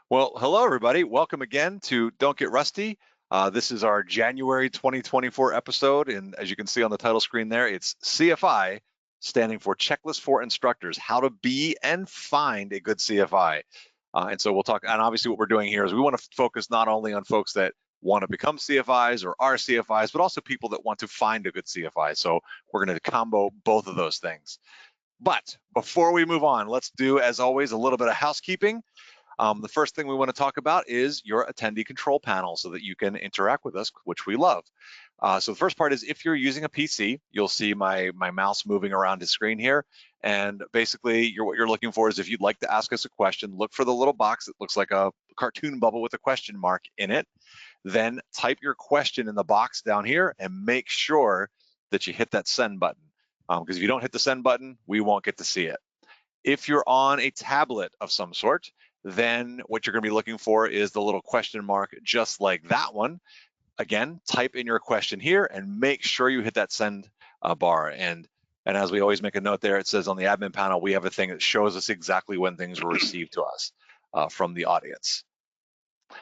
Well, hello, everybody. Welcome again to Don't Get Rusty. This is our January 2024 episode, and as you can see on the title screen there, it's CFI, standing for Checklist for Instructors, how to be and find a good CFI. And so we'll talk, and obviously what we're doing here is we want to focus not only on folks that want to become CFIs or are CFIs, but also people that want to find a good CFI. So we're going to combo both of those things. But before we move on, let's do, as always, a little bit of housekeeping. The first thing we want to talk about is your attendee control panel so that you can interact with us, which we love. So the first part is if you're using a PC, you'll see my mouse moving around the screen here. And basically, what you're looking for is if you'd like to ask us a question, look for the little box that looks like a cartoon bubble with a question mark in it. Then type your question in the box down here and make sure that you hit that send button. Because if you don't hit the send button, we won't get to see it. If you're on a tablet of some sort, then what you're going to be looking for is the little question mark, just like that one. Again, type in your question here and make sure you hit that send bar. And as we always make a note there, it says on the admin panel, we have a thing that shows us exactly when things were received to us from the audience.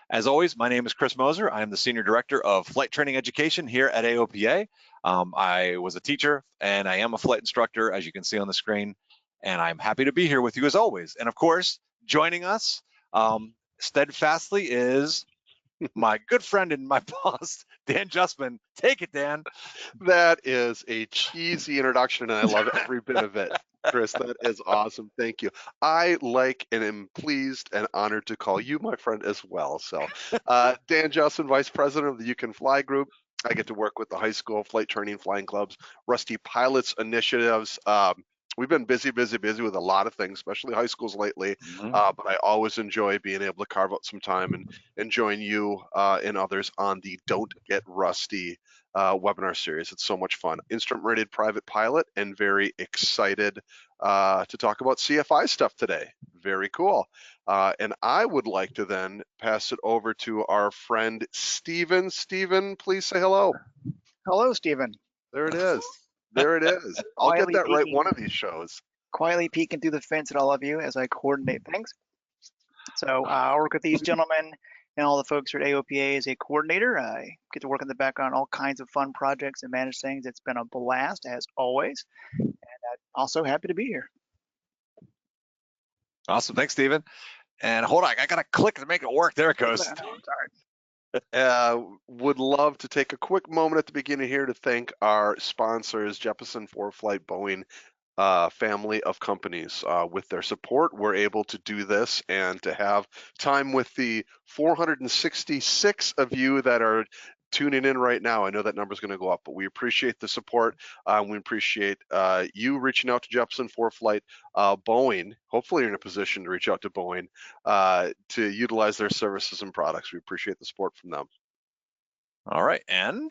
As always, my name is Chris Moser. I am the Senior Director of Flight Training Education here at AOPA. I was a teacher and I am a flight instructor, as you can see on the screen, and I'm happy to be here with you as always. And of course, joining us steadfastly is my good friend and my boss, Dan Justman. Take it, Dan. That is a cheesy introduction, and I love every bit of it. Chris, that is awesome. Thank you. I like and am pleased and honored to call you my friend as well. So, Dan Justman, Vice President of the You Can Fly Group. I get to work with the high school flight training flying clubs, Rusty Pilots initiatives. We've been busy with a lot of things, especially high schools lately. But I always enjoy being able to carve out some time and join you and others on the Don't Get Rusty webinar series. It's so much fun. Instrument rated private pilot and very excited to talk about CFI stuff today. Very cool. And I would like to then pass it over to our friend Stephen. Stephen, please say hello. Hello, Stephen. There it is. There it is. I'll get that right one of these shows. Quietly peeking through the fence at all of you as I coordinate things. So I work with these gentlemen and all the folks here at AOPA as a coordinator. I get to work in the background on all kinds of fun projects and manage things. It's been a blast as always. And I'm also happy to be here. Awesome. Thanks, Stephen. And hold on, I got to click to make it work. There it goes. Sorry. Would love to take a quick moment at the beginning here to thank our sponsors, Jeppesen 4-Flight Boeing family of companies. With their support, we're able to do this and to have time with the 466 of you that are tuning in right now. I know that number is going to go up, but we appreciate the support. We appreciate you reaching out to Jeppesen 4-Flight Boeing. Hopefully you're in a position to reach out to Boeing to utilize their services and products. We appreciate the support from them. All right, and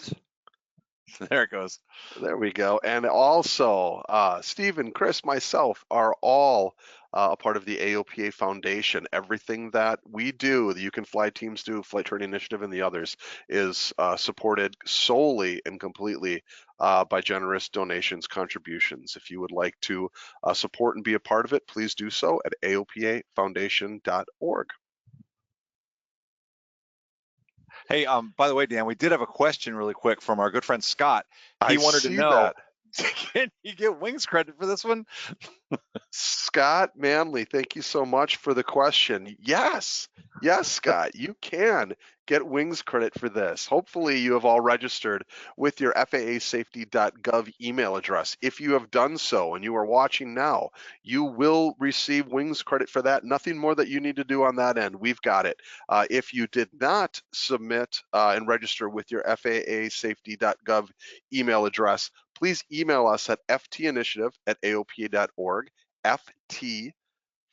there it goes. There we go. And also, Stephen, Chris, myself are all a part of the AOPA Foundation. Everything that we do, the You Can Fly teams do, Flight Training Initiative and the others, is supported solely and completely by generous donations, contributions. If you would like to support and be a part of it, please do so at aopafoundation.org. Hey, by the way, Dan, we did have a question really quick from our good friend Scott. He wanted to know, can you get wings credit for this one? Scott Manley, thank you so much for the question. Yes, Scott, you can get wings credit for this. Hopefully you have all registered with your FAAsafety.gov email address. If you have done so and you are watching now, you will receive wings credit for that. Nothing more that you need to do on that end. We've got it. If you did not submit and register with your FAAsafety.gov email address, please email us at ftinitiative@aopa.org, FT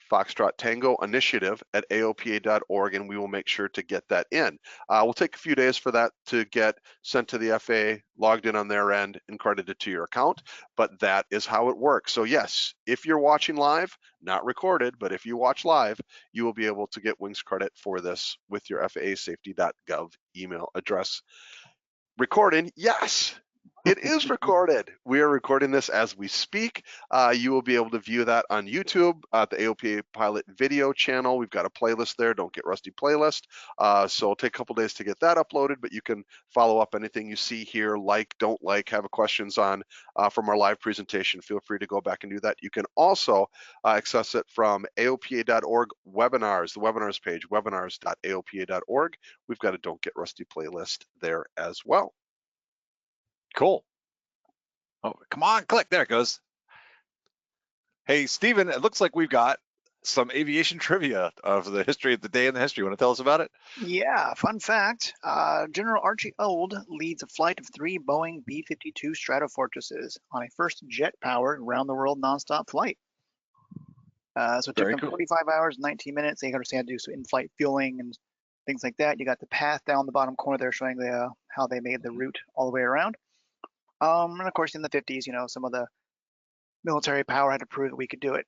Foxtrot Tango Initiative at AOPA.org, and we will make sure to get that in. We'll take a few days for that to get sent to the FAA, logged in on their end, and credited to your account, but that is how it works. So yes, if you're watching live, not recorded, but if you watch live, you will be able to get wings credit for this with your FAAsafety.gov email address. Recording, yes, It is recorded. We are recording this as we speak. You will be able to view that on YouTube at the AOPA Pilot video channel. We've got a playlist there, Don't Get Rusty playlist. So it'll take a couple days to get that uploaded, but you can follow up anything you see here, like, don't like, have questions on from our live presentation. Feel free to go back and do that. You can also access it from aopa.org webinars, the webinars page, webinars.aopa.org. We've got a Don't Get Rusty playlist there as well. Cool. Oh, come on, click. There it goes. Hey, Stephen, it looks like we've got some aviation trivia of the history of the day in the history. You want to tell us about it? Yeah, fun fact, General Archie Old leads a flight of 3 Boeing B-52 Stratofortresses on a first jet-powered round-the-world nonstop flight. So it took them 45 hours and 19 minutes. They understand how to do some in-flight fueling and things like that. You got the path down the bottom corner there showing how they made the route all the way around. And of course, in the 50s, you know, some of the military power had to prove that we could do it.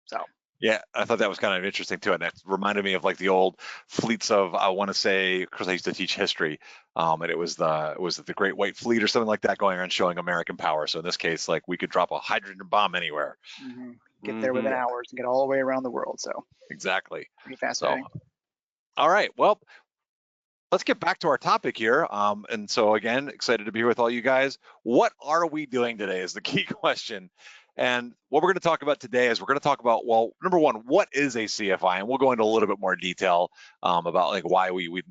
So. Yeah, I thought that was kind of interesting too, and that reminded me of like the old fleets of, I want to say, because I used to teach history, and it was the Great White Fleet or something like that going around showing American power. So in this case, like we could drop a hydrogen bomb anywhere. Get there within hours and get all the way around the world. So exactly, pretty fascinating. So, all right, well, let's get back to our topic here. And so again, excited to be here with all you guys. What are we doing today is the key question. And what we're going to talk about today is we're going to talk about, well, number one, what is a CFI? And we'll go into a little bit more detail about like why we would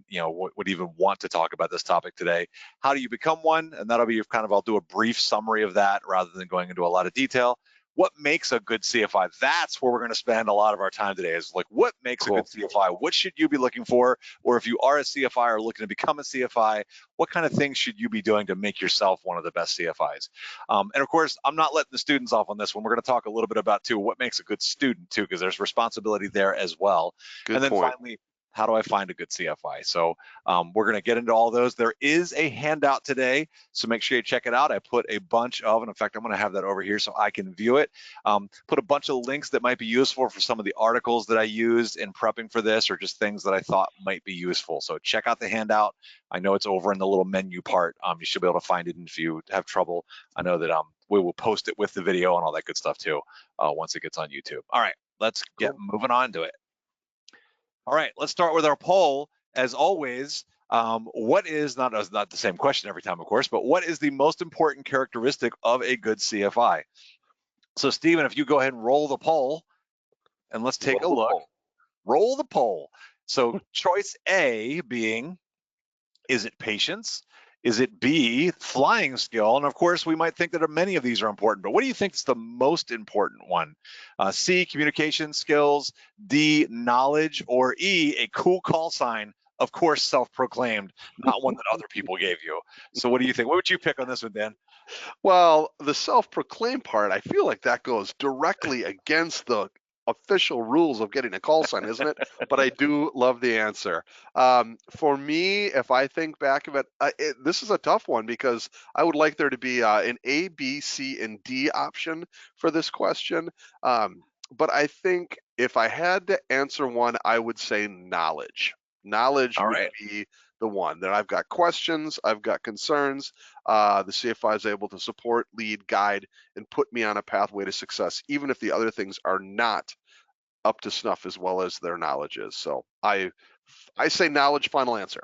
even want to talk about this topic today. How do you become one? And that'll be kind of, I'll do a brief summary of that rather than going into a lot of detail. What makes a good CFI? That's where we're going to spend a lot of our time today, is like, what makes a good CFI? What should you be looking for? Or if you are a CFI or looking to become a CFI, what kind of things should you be doing to make yourself one of the best CFIs? And of course, I'm not letting the students off on this one. We're going to talk a little bit about too, what makes a good student too, because there's responsibility there as well. Good point. Finally, how do I find a good CFI? So we're going to get into all those. There is a handout today, so make sure you check it out. I put a bunch of, and in fact, I'm going to have that over here so I can view it. Put a bunch of links that might be useful for some of the articles that I used in prepping for this, or just things that I thought might be useful. So check out the handout. I know it's over in the little menu part. You should be able to find it, and if you have trouble, I know that we will post it with the video and all that good stuff too once it gets on YouTube. All right, let's get moving on to it. All right, let's start with our poll. As always, what is, not the same question every time, of course, but what is the most important characteristic of a good CFI? So, Stephen, if you go ahead and roll the poll, and let's take a look. Roll the poll. So, choice A being, is it patience? Is it B, flying skill? And of course, we might think that many of these are important, but what do you think is the most important one? C, communication skills, D, knowledge, or E, a cool call sign, of course, self-proclaimed, not one that other people gave you. So what do you think? What would you pick on this one, Dan? Well, the self-proclaimed part, I feel like that goes directly against the official rules of getting a call sign, isn't it? But I do love the answer. For me, if I think back of it, this is a tough one because I would like there to be an A, B, C, and D option for this question. But I think if I had to answer one, I would say knowledge. Knowledge would be the one. That I've got questions, I've got concerns. The CFI is able to support, lead, guide, and put me on a pathway to success, even if the other things are not up to snuff as well as their knowledge is. So I say knowledge. Final answer.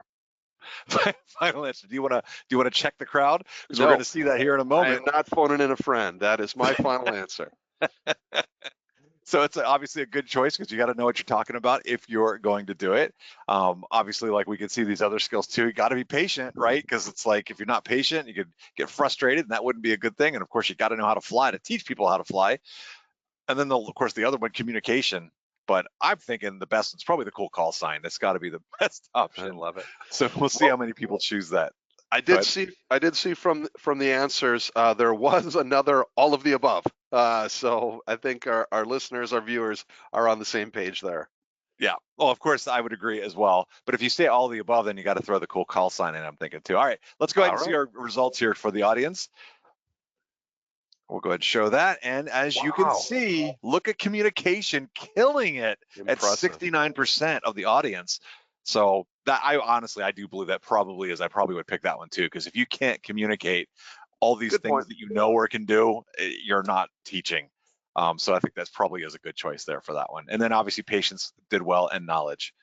Final answer. Do you want to check the crowd? Because we're going to see that here in a moment. I'm not phoning in a friend. That is my final answer. So it's obviously a good choice because you got to know what you're talking about if you're going to do it. Obviously, like we can see these other skills too. You got to be patient, right? Because it's like if you're not patient, you could get frustrated, and that wouldn't be a good thing. And of course, you got to know how to fly to teach people how to fly. And then, of course, the other one, communication. But I'm thinking the best, it's probably the cool call sign. That's got to be the best option. I love it. So we'll see how many people choose that. I did see from the answers there was another all of the above. So I think our listeners, our viewers are on the same page there. Yeah. Well, of course, I would agree as well. But if you say all of the above, then you got to throw the cool call sign in, I'm thinking too. All right, let's go ahead and see our results here for the audience. We'll go ahead and show that. And as you can see, look at communication killing it. Impressive. At 69% of the audience. So that I do believe that probably is, I probably would pick that one too, because if you can't communicate all these Good things point. that you know or can do, you're not teaching. So I think that's probably is a good choice there for that one. And then obviously patience did well, and knowledge.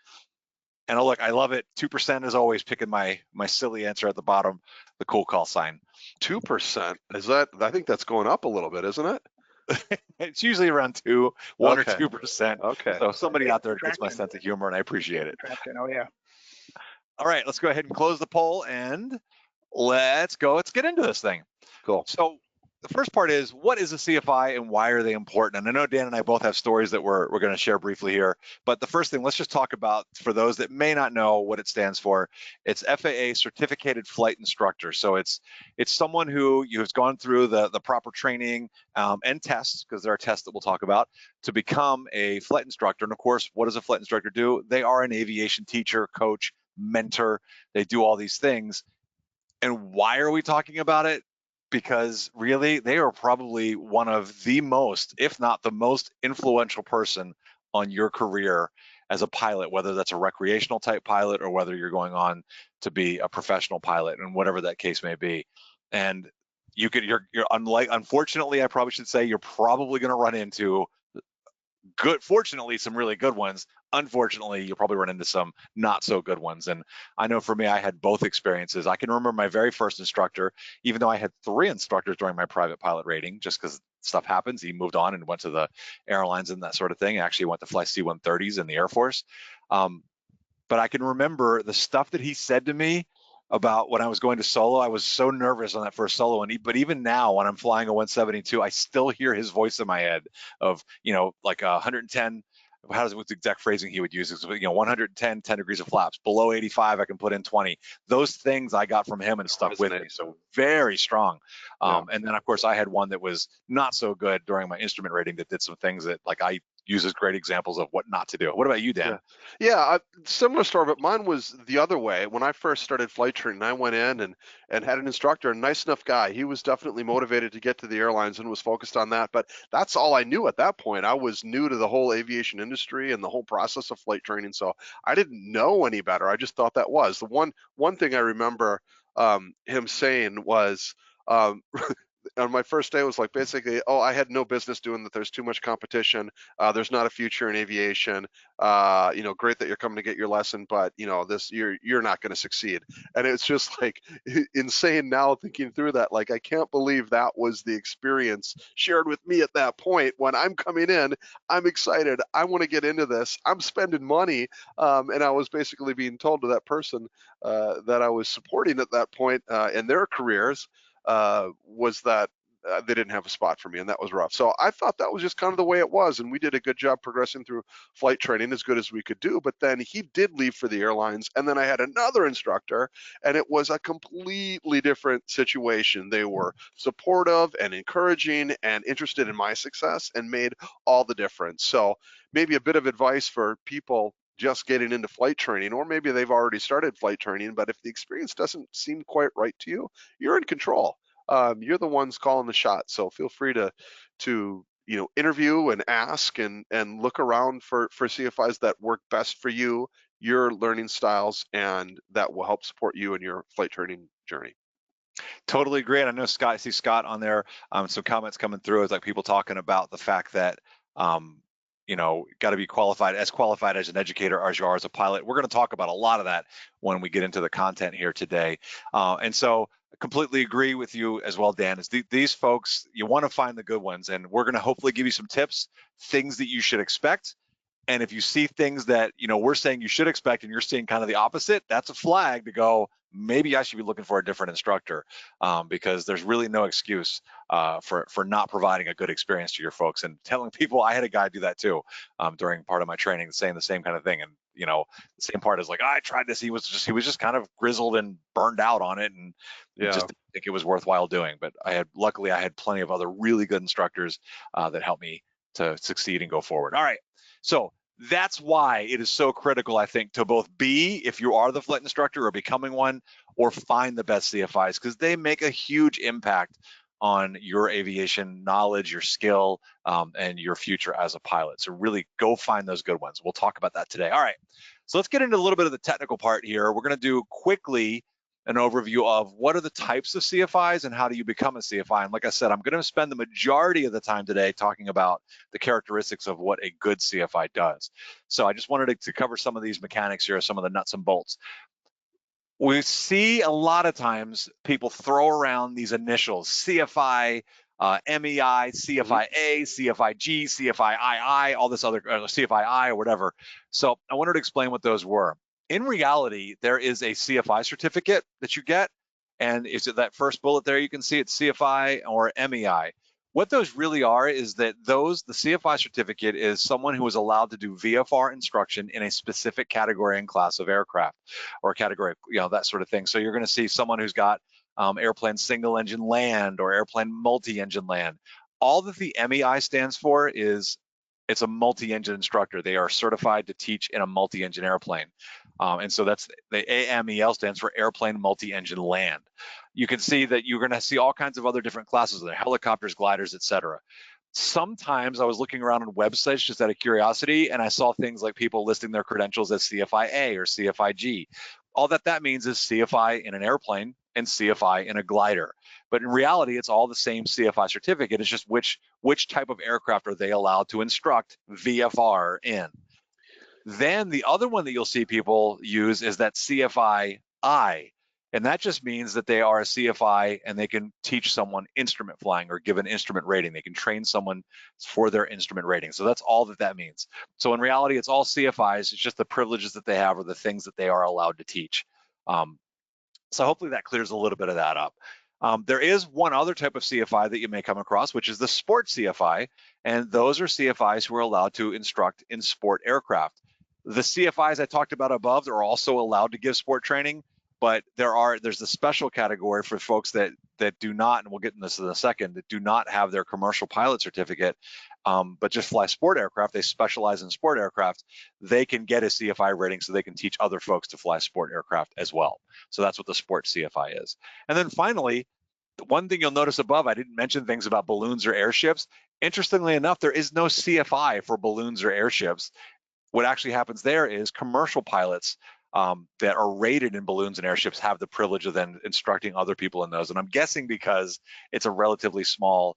And look, I love it. 2% is always picking my silly answer at the bottom, the cool call sign. 2%, is that? I think that's going up a little bit, isn't it? It's usually around 1 or Okay. 2%. Okay. So somebody out there gets my Traction. sense of humor, and I appreciate it. Traction. Oh yeah. All right, let's go ahead and close the poll, and let's go. Let's get into this thing. Cool. So the first part is, what is a CFI and why are they important? And I know Dan and I both have stories that we're going to share briefly here. But the first thing, let's just talk about, for those that may not know what it stands for, it's FAA Certificated Flight Instructor. So it's someone who has gone through the proper training and tests, because there are tests that we'll talk about, to become a flight instructor. And of course, what does a flight instructor do? They are an aviation teacher, coach, mentor. They do all these things. And why are we talking about it? Because really, they are probably one of the most, if not the most influential person on your career as a pilot, whether that's a recreational type pilot or whether you're going on to be a professional pilot, and whatever that case may be. And you're unlike, unfortunately, I probably should say, you're probably going to run into fortunately, some really good ones. Unfortunately, you'll probably run into some not so good ones. And I know for me, I had both experiences. I can remember my very first instructor, even though I had 3 instructors during my private pilot rating, just because stuff happens. He moved on and went to the airlines and that sort of thing. I actually went to fly C-130s in the Air Force. But I can remember the stuff that he said to me about when I was going to solo. I was so nervous on that first solo, but even now when I'm flying a 172, I still hear his voice in my head of, like 110. What's the exact phrasing he would use? It's, 110, 10 degrees of flaps. Below 85, I can put in 20. Those things I got from him and stuck with me. So very strong. And then, of course, I had one that was not so good during my instrument rating that did some things that, like, I use as great examples of what not to do. What about you, Dan? Yeah, similar story, but mine was the other way. When I first started flight training, I went in and had an instructor, a nice enough guy. He was definitely motivated to get to the airlines and was focused on that, but that's all I knew at that point. I was new to the whole aviation industry and the whole process of flight training, so I didn't know any better. I just thought that was. The one thing I remember him saying was, on my first day was like, basically, oh, I had no business doing that. There's too much competition. There's not a future in aviation. Great that you're coming to get your lesson, but this, you're not going to succeed. And it's just like insane now thinking through that. Like, I can't believe that was the experience shared with me at that point when I'm coming in. I'm excited. I want to get into this. I'm spending money. And I was basically being told to that person that I was supporting at that point in their careers, was that they didn't have a spot for me, and that was rough. So I thought that was just kind of the way it was, and we did a good job progressing through flight training, as good as we could do. But then he did leave for the airlines, and then I had another instructor, and it was a completely different situation. They were supportive and encouraging and interested in my success, and made all the difference. So maybe a bit of advice for people just getting into flight training, or maybe they've already started flight training, but if the experience doesn't seem quite right to you, you're in control. You're the ones calling the shots. So feel free to interview and ask and look around for CFIs that work best for you, your learning styles, and that will help support you in your flight training journey. Totally agree. And I know Scott, I see Scott on there. Some comments coming through is like people talking about the fact that got to be qualified as an educator as you are as a pilot. We're going to talk about a lot of that when we get into the content here today. And so I completely agree with you as well, Dan. Is these folks, you want to find the good ones, and we're going to hopefully give you some tips, things that you should expect. And if you see things that we're saying you should expect and you're seeing kind of the opposite, that's a flag to go, maybe I should be looking for a different instructor, because there's really no excuse for not providing a good experience to your folks. And telling people, I had a guy do that too during part of my training, saying the same kind of thing. And the same part is like, I tried this. He was just kind of grizzled and burned out on it, and just didn't think it was worthwhile doing. But luckily I had plenty of other really good instructors that helped me to succeed and go forward. All right. So that's why it is so critical, I think, to both be, if you are the flight instructor or becoming one, or find the best CFIs, because they make a huge impact on your aviation knowledge, your skill, and your future as a pilot. So really go find those good ones. We'll talk about that today. All right. So let's get into a little bit of the technical part here. We're going to do quickly an overview of what are the types of CFIs and how do you become a CFI. And like I said, I'm going to spend the majority of the time today talking about the characteristics of what a good CFI does. So I just wanted to cover some of these mechanics here, some of the nuts and bolts. We see a lot of times people throw around these initials, CFI, MEI, CFIA, CFIG, CFIII, all this other, CFII or whatever. So I wanted to explain what those were. In reality, there is a CFI certificate that you get, and is it that first bullet there? You can see it's CFI or MEI. What those really are is that the CFI certificate is someone who is allowed to do VFR instruction in a specific category and class of aircraft or category, that sort of thing. So you're going to see someone who's got airplane single engine land or airplane multi-engine land. All that the MEI stands for is it's a multi-engine instructor. They are certified to teach in a multi-engine airplane. And so that's the AMEL stands for airplane multi-engine land. You can see that you're going to see all kinds of other different classes there, helicopters, gliders, etc. Sometimes I was looking around on websites just out of curiosity, and I saw things like people listing their credentials as CFIA or CFIG. All that means is CFI in an airplane and CFI in a glider. But in reality, it's all the same CFI certificate. It's just which type of aircraft are they allowed to instruct VFR in. Then the other one that you'll see people use is that CFI-I. And that just means that they are a CFI and they can teach someone instrument flying or give an instrument rating. They can train someone for their instrument rating. So that's all that means. So in reality, it's all CFIs. It's just the privileges that they have or the things that they are allowed to teach. So hopefully that clears a little bit of that up. There is one other type of CFI that you may come across, which is the sport CFI. And those are CFIs who are allowed to instruct in sport aircraft. The CFIs I talked about above are also allowed to give sport training, but there's a special category for folks that do not, and we'll get into this in a second, that do not have their commercial pilot certificate, but just fly sport aircraft. They specialize in sport aircraft. They can get a CFI rating so they can teach other folks to fly sport aircraft as well. So that's what the sport CFI is. And then finally, the one thing you'll notice above, I didn't mention things about balloons or airships. Interestingly enough, there is no CFI for balloons or airships. What actually happens there is commercial pilots that are rated in balloons and airships have the privilege of then instructing other people in those. And I'm guessing because it's a relatively small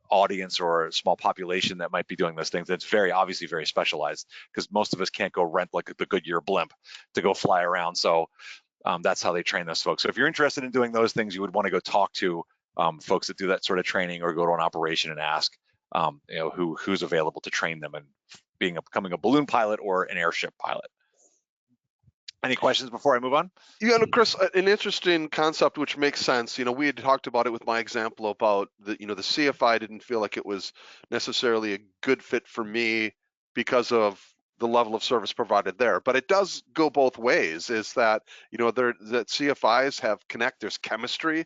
audience or a small population that might be doing those things, it's obviously very specialized, because most of us can't go rent like the Goodyear blimp to go fly around. So that's how they train those folks. So if you're interested in doing those things, you would want to go talk to folks that do that sort of training, or go to an operation and ask who's available to train them and becoming a balloon pilot or an airship pilot. Any questions before I move on? Chris, an interesting concept which makes sense. We had talked about it with my example about the CFI didn't feel like it was necessarily a good fit for me because of the level of service provided there. But it does go both ways. Is that that CFIs there's chemistry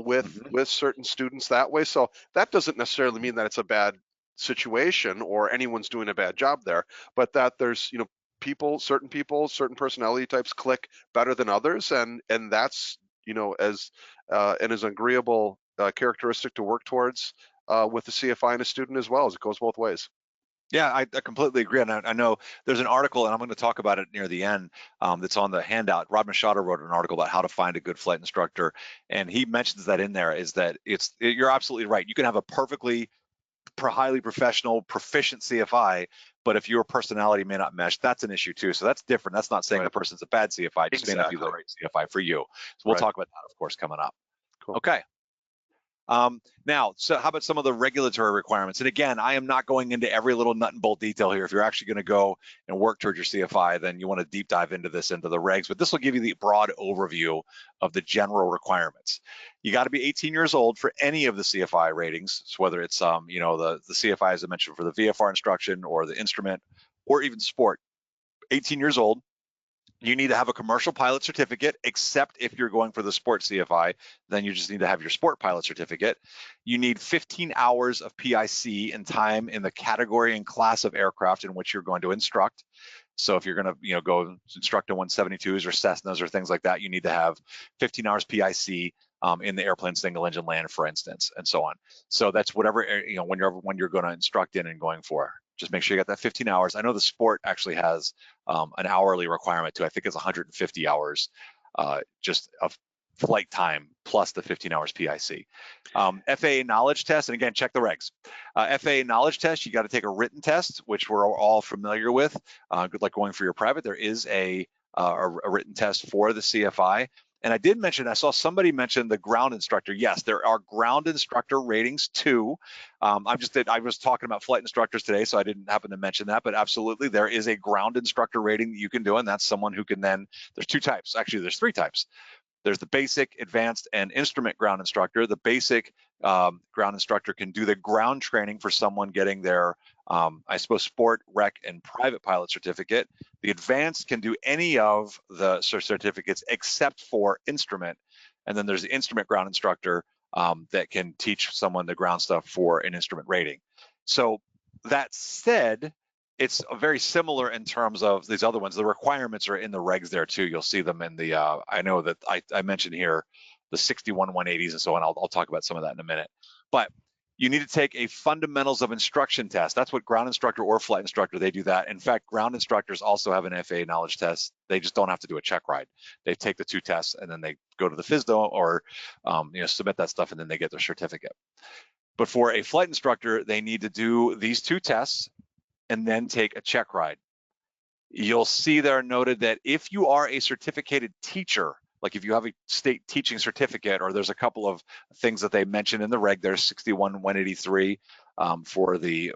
with certain students that way. So that doesn't necessarily mean that it's a bad situation or anyone's doing a bad job there, but that there's certain personality types click better than others, and that's as an agreeable characteristic to work towards with the CFI and a student as well, as it goes both ways. Yeah, I completely agree. And I know there's an article, and I'm going to talk about it near the end, that's on the handout. Rod Machado wrote an article about how to find a good flight instructor, and he mentions that in there is that you're absolutely right. You can have a perfectly highly professional, proficient CFI, but if your personality may not mesh, that's an issue too. So that's different. That's not saying the person's a bad CFI, just may not be the right CFI for you. So we'll talk about that, of course, coming up. Cool. Okay. Now, so how about some of the regulatory requirements? And again, I am not going into every little nut and bolt detail here. If you're actually going to go and work towards your CFI, then you want to deep dive into the regs, but this will give you the broad overview of the general requirements. You got to be 18 years old for any of the CFI ratings, so whether it's the CFI, as I mentioned, for the VFR instruction or the instrument or even sport. 18 years old. You need to have a commercial pilot certificate, except if you're going for the sport CFI, then you just need to have your sport pilot certificate. You need 15 hours of PIC in time in the category and class of aircraft in which you're going to instruct. So if you're going to go instruct in 172s or Cessnas or things like that, you need to have 15 hours PIC in the airplane single engine land, for instance, and so on. So that's whatever when you're going to instruct in and going for. Just make sure you got that 15 hours. I know the sport actually has an hourly requirement too. I think it's 150 hours just of flight time plus the 15 hours PIC. FAA knowledge test, and again, check the regs. FAA knowledge test, you got to take a written test, which we're all familiar with. Good luck going for your private. There is a written test for the CFI. And I did mention, I saw somebody mention the ground instructor. Yes, there are ground instructor ratings too. I was talking about flight instructors today, so I didn't happen to mention that, but absolutely there is a ground instructor rating that you can do, and that's someone who can then, there's two types, actually there's three types. There's the basic, advanced, and instrument ground instructor. The basic ground instructor can do the ground training for someone getting their, I suppose, sport, rec, and private pilot certificate. The advanced can do any of the certificates except for instrument. And then there's the instrument ground instructor that can teach someone the ground stuff for an instrument rating. So that said, it's very similar in terms of these other ones. The requirements are in the regs there too. You'll see them in the, I know that I mentioned here the 61 180s and so on. I'll talk about some of that in a minute. But you need to take a fundamentals of instruction test. That's what ground instructor or flight instructor, they do that. In fact, ground instructors also have an FAA knowledge test. They just don't have to do a check ride. They take the two tests and then they go to the FSDO or submit that stuff and then they get their certificate. But for a flight instructor, they need to do these two tests and then take a check ride. You'll see there noted that if you are a certificated teacher, like if you have a state teaching certificate, or there's a couple of things that they mention in the reg, there's 61 183 for the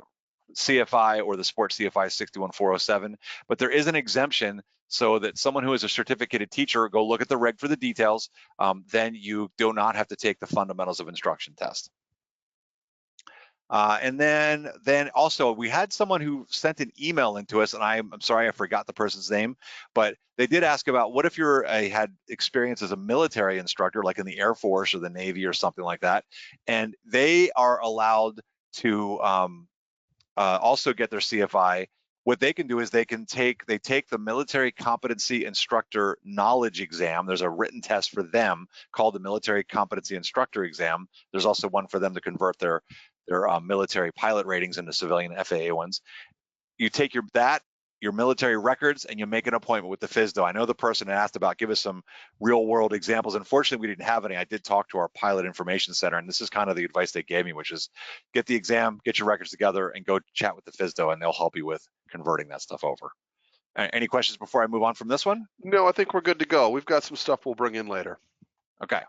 CFI or the Sport CFI 61 407, but there is an exemption so that someone who is a certificated teacher, go look at the reg for the details, then you do not have to take the fundamentals of instruction test. And then also we had someone who sent an email into us, and I'm sorry I forgot the person's name, but they did ask about what if you're had experience as a military instructor, like in the Air Force or the Navy or something like that, and they are allowed to also get their CFI. What they can do is they take the military competency instructor knowledge exam. There's a written test for them called the military competency instructor exam. There's also one for them to convert their military pilot ratings into civilian FAA ones. You take your military records and you make an appointment with the FSDO. I know the person asked about, give us some real world examples. Unfortunately, we didn't have any. I did talk to our pilot information center, and this is kind of the advice they gave me, which is get the exam, get your records together, and go chat with the FSDO, and they'll help you with converting that stuff over. Any questions before I move on from this one? No, I think we're good to go. We've got some stuff we'll bring in later. Okay.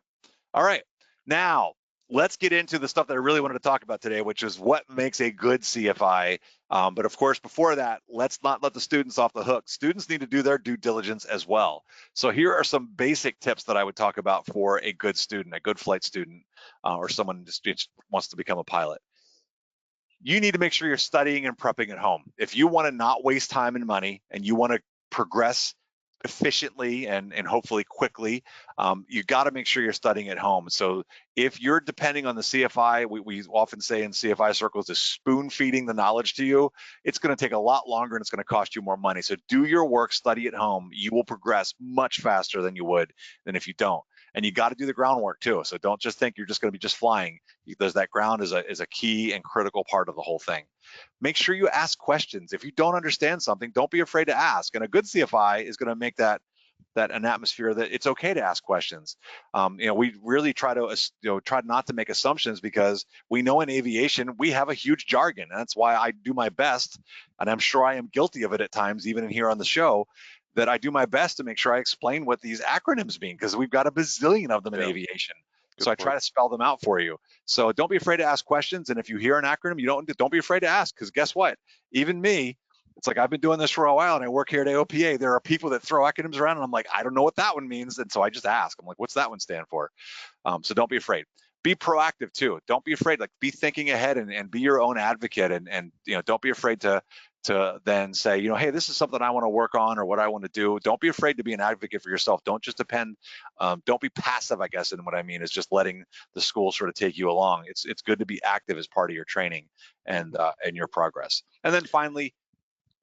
All right. Now, let's get into the stuff that I really wanted to talk about today, which is what makes a good CFI. But of course, before that, let's not let the students off the hook. Students need to do their due diligence as well. So here are some basic tips that I would talk about for a good student, a good flight student, or someone who just wants to become a pilot. You need to make sure you're studying and prepping at home. If you want to not waste time and money and you want to progress efficiently and hopefully quickly, you got to make sure you're studying at home. So if you're depending on the CFI, we often say in CFI circles is spoon feeding the knowledge to you. It's going to take a lot longer and it's going to cost you more money. So do your work, study at home. You will progress much faster than you would than if you don't. And you got to do the groundwork too. So don't just think you're just going to be just flying. There's that ground is a key and critical part of the whole thing. Make sure you ask questions. If you don't understand something, don't be afraid to ask. And a good CFI is going to make that an atmosphere that it's okay to ask questions. We really try not to make assumptions, because we know in aviation we have a huge jargon. And that's why I do my best, and I'm sure I am guilty of it at times, even in here on the show, that I do my best to make sure I explain what these acronyms mean, because we've got a bazillion of them in aviation. So I try to spell them out for you. So don't be afraid to ask questions. And if you hear an acronym, don't be afraid to ask, because guess what? Even me, it's like I've been doing this for a while and I work here at AOPA. There are people that throw acronyms around and I'm like, I don't know what that one means. And so I just ask. I'm like, what's that one stand for? So don't be afraid. Be proactive too. Don't be afraid. Like, be thinking ahead and be your own advocate. And don't be afraid to then say, hey, this is something I want to work on or what I want to do. Don't be afraid to be an advocate for yourself. Don't just depend. Don't be passive, I guess. And what I mean is just letting the school sort of take you along. It's good to be active as part of your training and your progress. And then finally,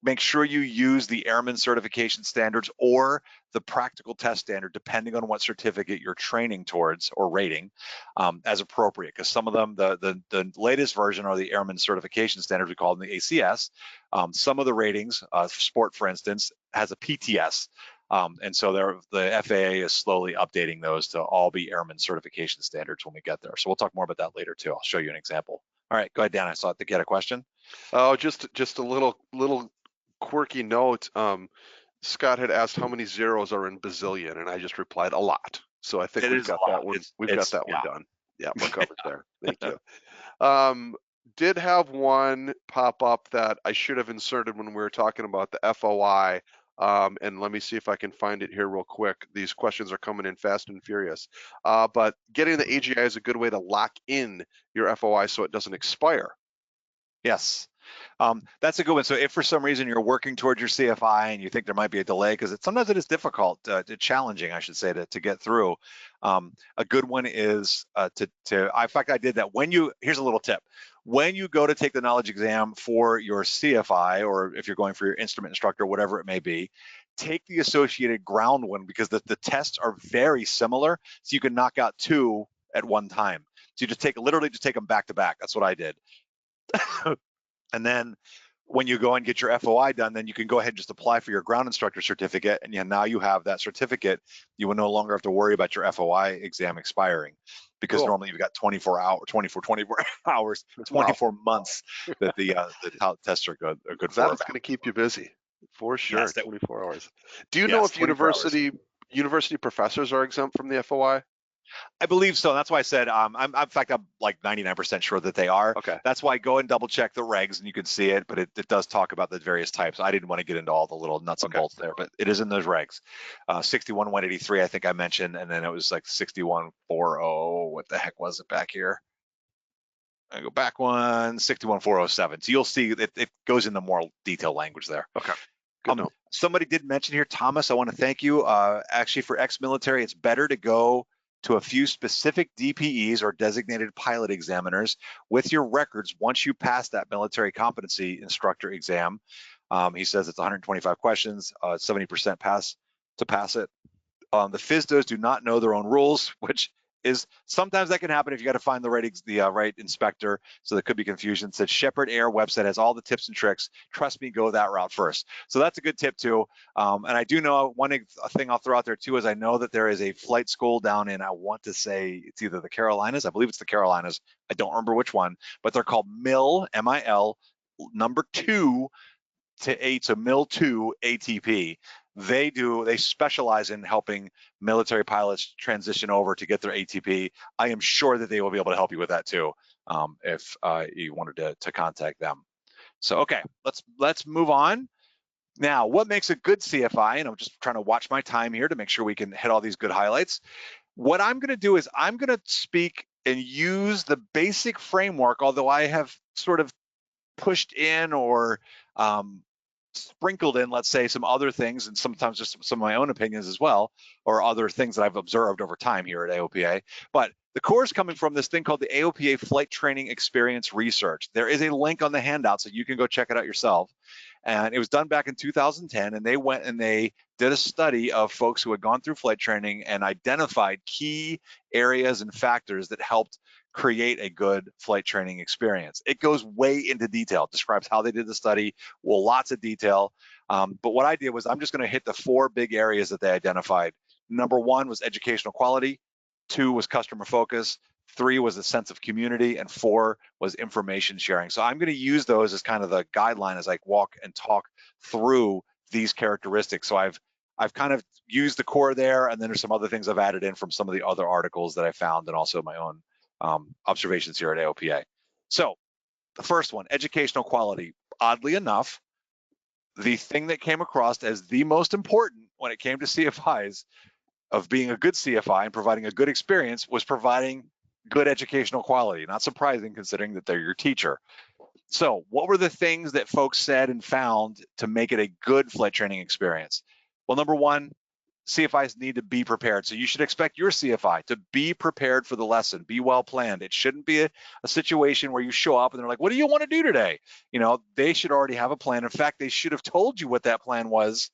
make sure you use the airman certification standards or the practical test standard, depending on what certificate you're training towards or rating, as appropriate. Because some of them, the latest version are the airman certification standards, we call them the ACS. Some of the ratings, sport for instance, has a PTS. And so the FAA is slowly updating those to all be airman certification standards when we get there. So we'll talk more about that later too. I'll show you an example. All right, go ahead, Dan. I think you had a question. Oh, just a little quirky note. Scott had asked how many zeros are in bazillion, and I just replied a lot. So I think we've got that one. We've got that one done. Yeah, we're covered there. Thank you. Did have one pop up that I should have inserted when we were talking about the FOI. And let me see if I can find it here real quick. These questions are coming in fast and furious. But getting the AGI is a good way to lock in your FOI so it doesn't expire. Yes. That's a good one. So if for some reason you're working towards your CFI and you think there might be a delay, because sometimes it is difficult, challenging, I should say, to get through. A good one is in fact, I did that. Here's a little tip. When you go to take the knowledge exam for your CFI, or if you're going for your instrument instructor, whatever it may be, take the associated ground one, because the tests are very similar. So you can knock out 2 at one time. So you literally just take them back to back. That's what I did. And then when you go and get your FOI done, then you can go ahead and just apply for your ground instructor certificate. And now you have that certificate. You will no longer have to worry about your FOI exam expiring, because normally you've got 24 hours, 24 months that the tests are good for. That's going to keep you busy for sure. Yes, 24 hours. Do you know if university professors are exempt from the FOI? I believe so. That's why I said, in fact, I'm like 99% sure that they are. Okay. That's why I go and double check the regs and you can see it, but it does talk about the various types. I didn't want to get into all the little nuts and bolts there, but it is in those regs. 61-183, I think I mentioned, and then it was like 61-40. What the heck was it back here? I go back one, 61-407. So you'll see it goes into more detailed language there. Okay. Good note. Somebody did mention here, Thomas, I want to thank you. Actually, for ex-military, it's better to go to a few specific DPEs or designated pilot examiners with your records once you pass that military competency instructor exam. He says it's 125 questions, 70% pass to pass it. The FSDOs do not know their own rules, which is sometimes that can happen if you got to find the right inspector. So there could be confusion. It says Shepherd Air website has all the tips and tricks. Trust me, go that route first. So that's a good tip too. And I do know one thing I'll throw out there too is I know that there is a flight school down in, I want to say it's either the Carolinas. I believe it's the Carolinas. I don't remember which one, but they're called MIL, M-I-L, number 2 to 8, so MIL 2 ATP. They specialize in helping military pilots transition over to get their ATP. I am sure that they will be able to help you with that too, if you wanted to contact them. So, okay, let's move on. Now, what makes a good CFI? And I'm just trying to watch my time here to make sure we can hit all these good highlights. What I'm going to do is I'm going to speak and use the basic framework, although I have sort of pushed in or sprinkled in, let's say, some other things, and sometimes just some of my own opinions as well, or other things that I've observed over time here at AOPA. But the core is coming from this thing called the AOPA Flight Training Experience Research. There is a link on the handout, so you can go check it out yourself. And it was done back in 2010, and they went and they did a study of folks who had gone through flight training and identified key areas and factors that helped create a good flight training experience. It goes way into detail, describes how they did the study, well, lots of detail. But what I did was I'm just going to hit the 4 big areas that they identified. Number 1 was educational quality, 2 was customer focus, 3 was a sense of community, and 4 was information sharing. So I'm going to use those as kind of the guideline as I walk and talk through these characteristics. So I've kind of used the core there, and then there's some other things I've added in from some of the other articles that I found, and also my own observations here at AOPA. So the first one, educational quality. Oddly enough, the thing that came across as the most important when it came to CFIs of being a good CFI and providing a good experience was providing good educational quality. Not surprising considering that they're your teacher. So what were the things that folks said and found to make it a good flight training experience? Well, number 1, CFIs need to be prepared. So you should expect your CFI to be prepared for the lesson, be well planned. It shouldn't be a situation where you show up and they're like, what do you want to do today? You know, they should already have a plan. In fact, they should have told you what that plan was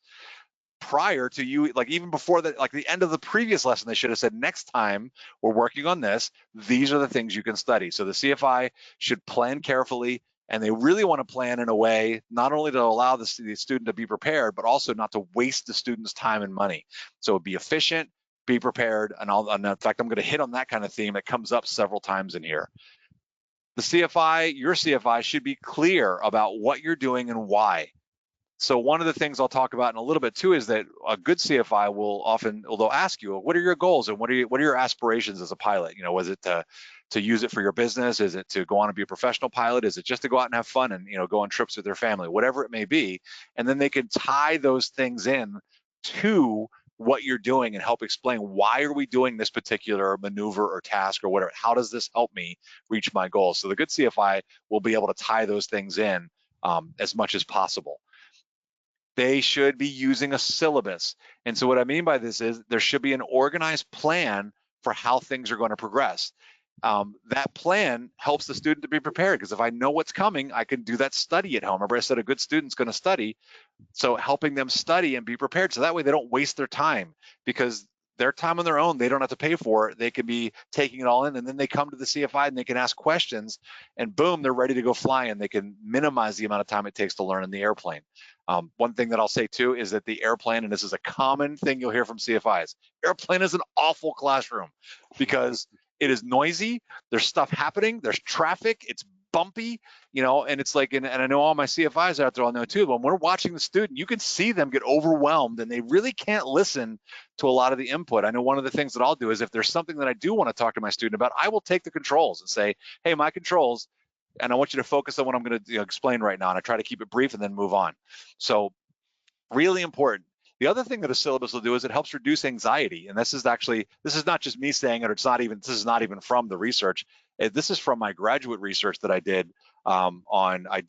prior to you, like even before that, like the end of the previous lesson, they should have said, next time we're working on this, these are the things you can study. So the CFI should plan carefully, and they really want to plan in a way not only to allow the student to be prepared, but also not to waste the student's time and money. So be efficient, be prepared, and in fact, I'm going to hit on that kind of theme that comes up several times in here. The CFI, your CFI, should be clear about what you're doing and why. So one of the things I'll talk about in a little bit too is that a good CFI will often, they'll ask you, what are your goals and what are your aspirations as a pilot? You know, was it to use it for your business? Is it to go on and be a professional pilot? Is it just to go out and have fun and, you know, go on trips with their family, whatever it may be? And then they can tie those things in to what you're doing and help explain, why are we doing this particular maneuver or task or whatever? How does this help me reach my goals? So the good CFI will be able to tie those things in as much as possible. They should be using a syllabus. And so what I mean by this is there should be an organized plan for how things are going to progress. That plan helps the student to be prepared, because if I know what's coming, I can do that study at home. Remember I said a good student's going to study. So helping them study and be prepared, so that way they don't waste their time, because their time on their own, they don't have to pay for it. They can be taking it all in, and then they come to the CFI and they can ask questions, and boom, they're ready to go fly, and they can minimize the amount of time it takes to learn in the airplane. One thing that I'll say too is that the airplane, and this is a common thing you'll hear from CFIs, airplane is an awful classroom because it is noisy, there's stuff happening, there's traffic, it's bumpy, you know, and it's like, and I know all my CFIs out there all know too, but when we're watching the student, you can see them get overwhelmed and they really can't listen to a lot of the input. I know one of the things that I'll do is if there's something that I do want to talk to my student about, I will take the controls and say, hey, my controls, and I want you to focus on what I'm going to explain right now. And I try to keep it brief and then move on. So really important. The other thing that a syllabus will do is it helps reduce anxiety. And this is not just me saying it, or this is not even from the research. This is from my graduate research that I did I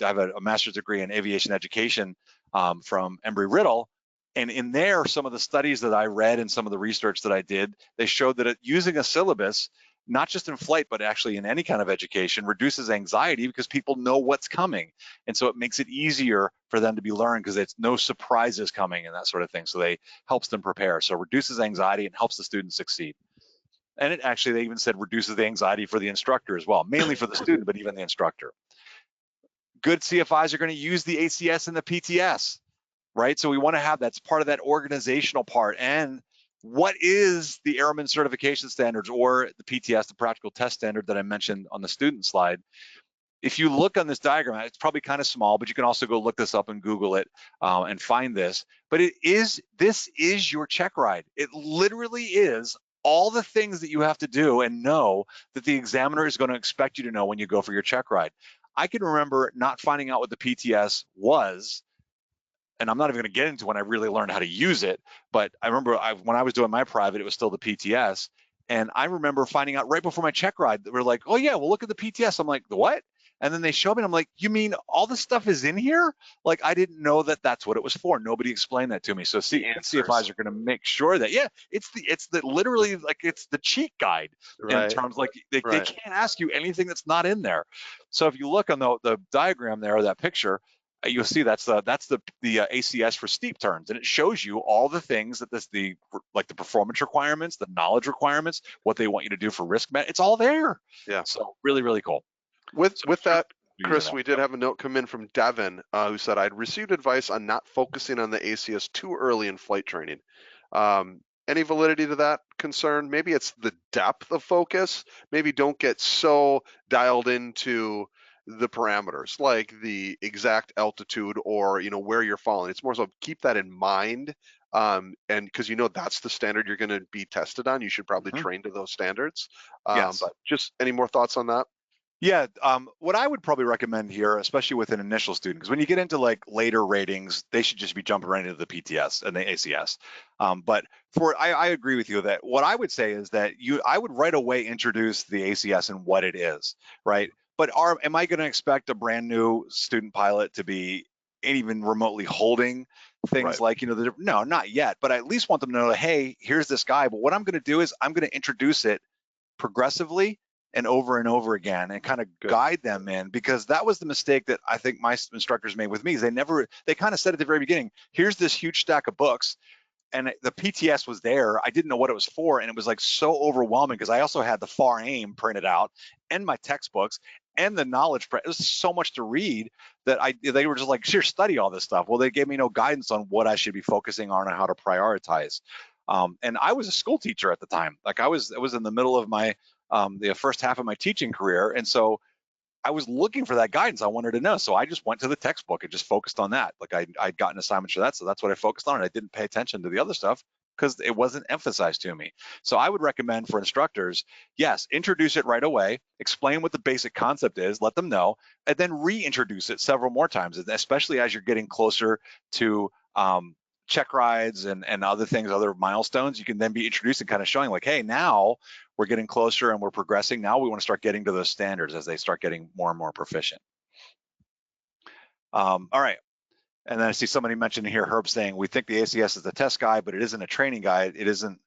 have a master's degree in aviation education from Embry-Riddle. And in there, some of the studies that I read and some of the research that I did, they showed that using a syllabus, not just in flight, but actually in any kind of education, reduces anxiety because people know what's coming. And so it makes it easier for them to be learned because it's no surprises coming and that sort of thing. So they helps them prepare. So it reduces anxiety and helps the students succeed. And it actually, they even said reduces the anxiety for the instructor as well, mainly for the student, but even the instructor. Good CFIs are going to use the ACS and the PTS, right? So we want to have that's part of that organizational part. And what is the Airman Certification Standards, or the PTS, the Practical Test Standard that I mentioned on the student slide? If you look on this diagram, it's probably kind of small, but you can also go look this up and Google it and find this. But this is your check ride. It literally is all the things that you have to do and know that the examiner is going to expect you to know when you go for your check ride. I can remember not finding out what the PTS was, and I'm not even going to get into when I really learned how to use it, but I remember when I was doing my private, it was still the PTS. And I remember finding out right before my check ride that we're like, oh yeah, well, look at the PTS. I'm like, what? And then they showed me, and I'm like, you mean all this stuff is in here? Like, I didn't know that that's what it was for. Nobody explained that to me. So CFIs are going to make sure that, yeah, it's literally like it's the cheat guide in terms, like they can't ask you anything that's not in there. So if you look on the diagram there, or that picture, you'll see that's the ACS for steep turns, and it shows you all the things that the performance requirements, the knowledge requirements, what they want you to do for risk management. It's all there. Yeah. So really, really cool. With that, Chris, we did have a note come in from Devin who said, I'd received advice on not focusing on the ACS too early in flight training. Any validity to that concern? Maybe it's the depth of focus. Maybe don't get so dialed into the parameters, like the exact altitude or where you're falling. It's more so keep that in mind, and because that's the standard you're going to be tested on. You should probably train to those standards. Yes. But just any more thoughts on that? Yeah, what I would probably recommend here, especially with an initial student, because when you get into like later ratings, they should just be jumping right into the PTS and the ACS. But I agree with you that what I would say is that I would right away introduce the ACS and what it is, right? But am I going to expect a brand new student pilot to be even remotely holding things like, no, not yet, but I at least want them to know, hey, here's this guy. But what I'm going to do is I'm going to introduce it progressively and over again and kind of guide them in, because that was the mistake that I think my instructors made with me. Is they kind of said at the very beginning, here's this huge stack of books, and the PTS was there. I didn't know what it was for, and it was like so overwhelming because I also had the FAR AIM printed out and my textbooks and the knowledge. It was so much to read that they were just like, sure, study all this stuff. Well, they gave me no guidance on what I should be focusing on and how to prioritize. And I was a school teacher at the time. Like I was in the middle of my the first half of my teaching career, and so I was looking for that guidance. I wanted to know. So I just went to the textbook and just focused on that. Like I'd gotten assignments for that. So that's what I focused on. And I didn't pay attention to the other stuff because it wasn't emphasized to me. So I would recommend for instructors, yes, introduce it right away, explain what the basic concept is, let them know, and then reintroduce it several more times, especially as you're getting closer to check rides and other things, other milestones. You can then be introducing, kind of showing like, hey, now we're getting closer and we're progressing. Now we want to start getting to those standards as they start getting more and more proficient. All right. And then I see somebody mentioned here, Herb, saying we think the ACS is the test guide, but it isn't a training guide. It isn't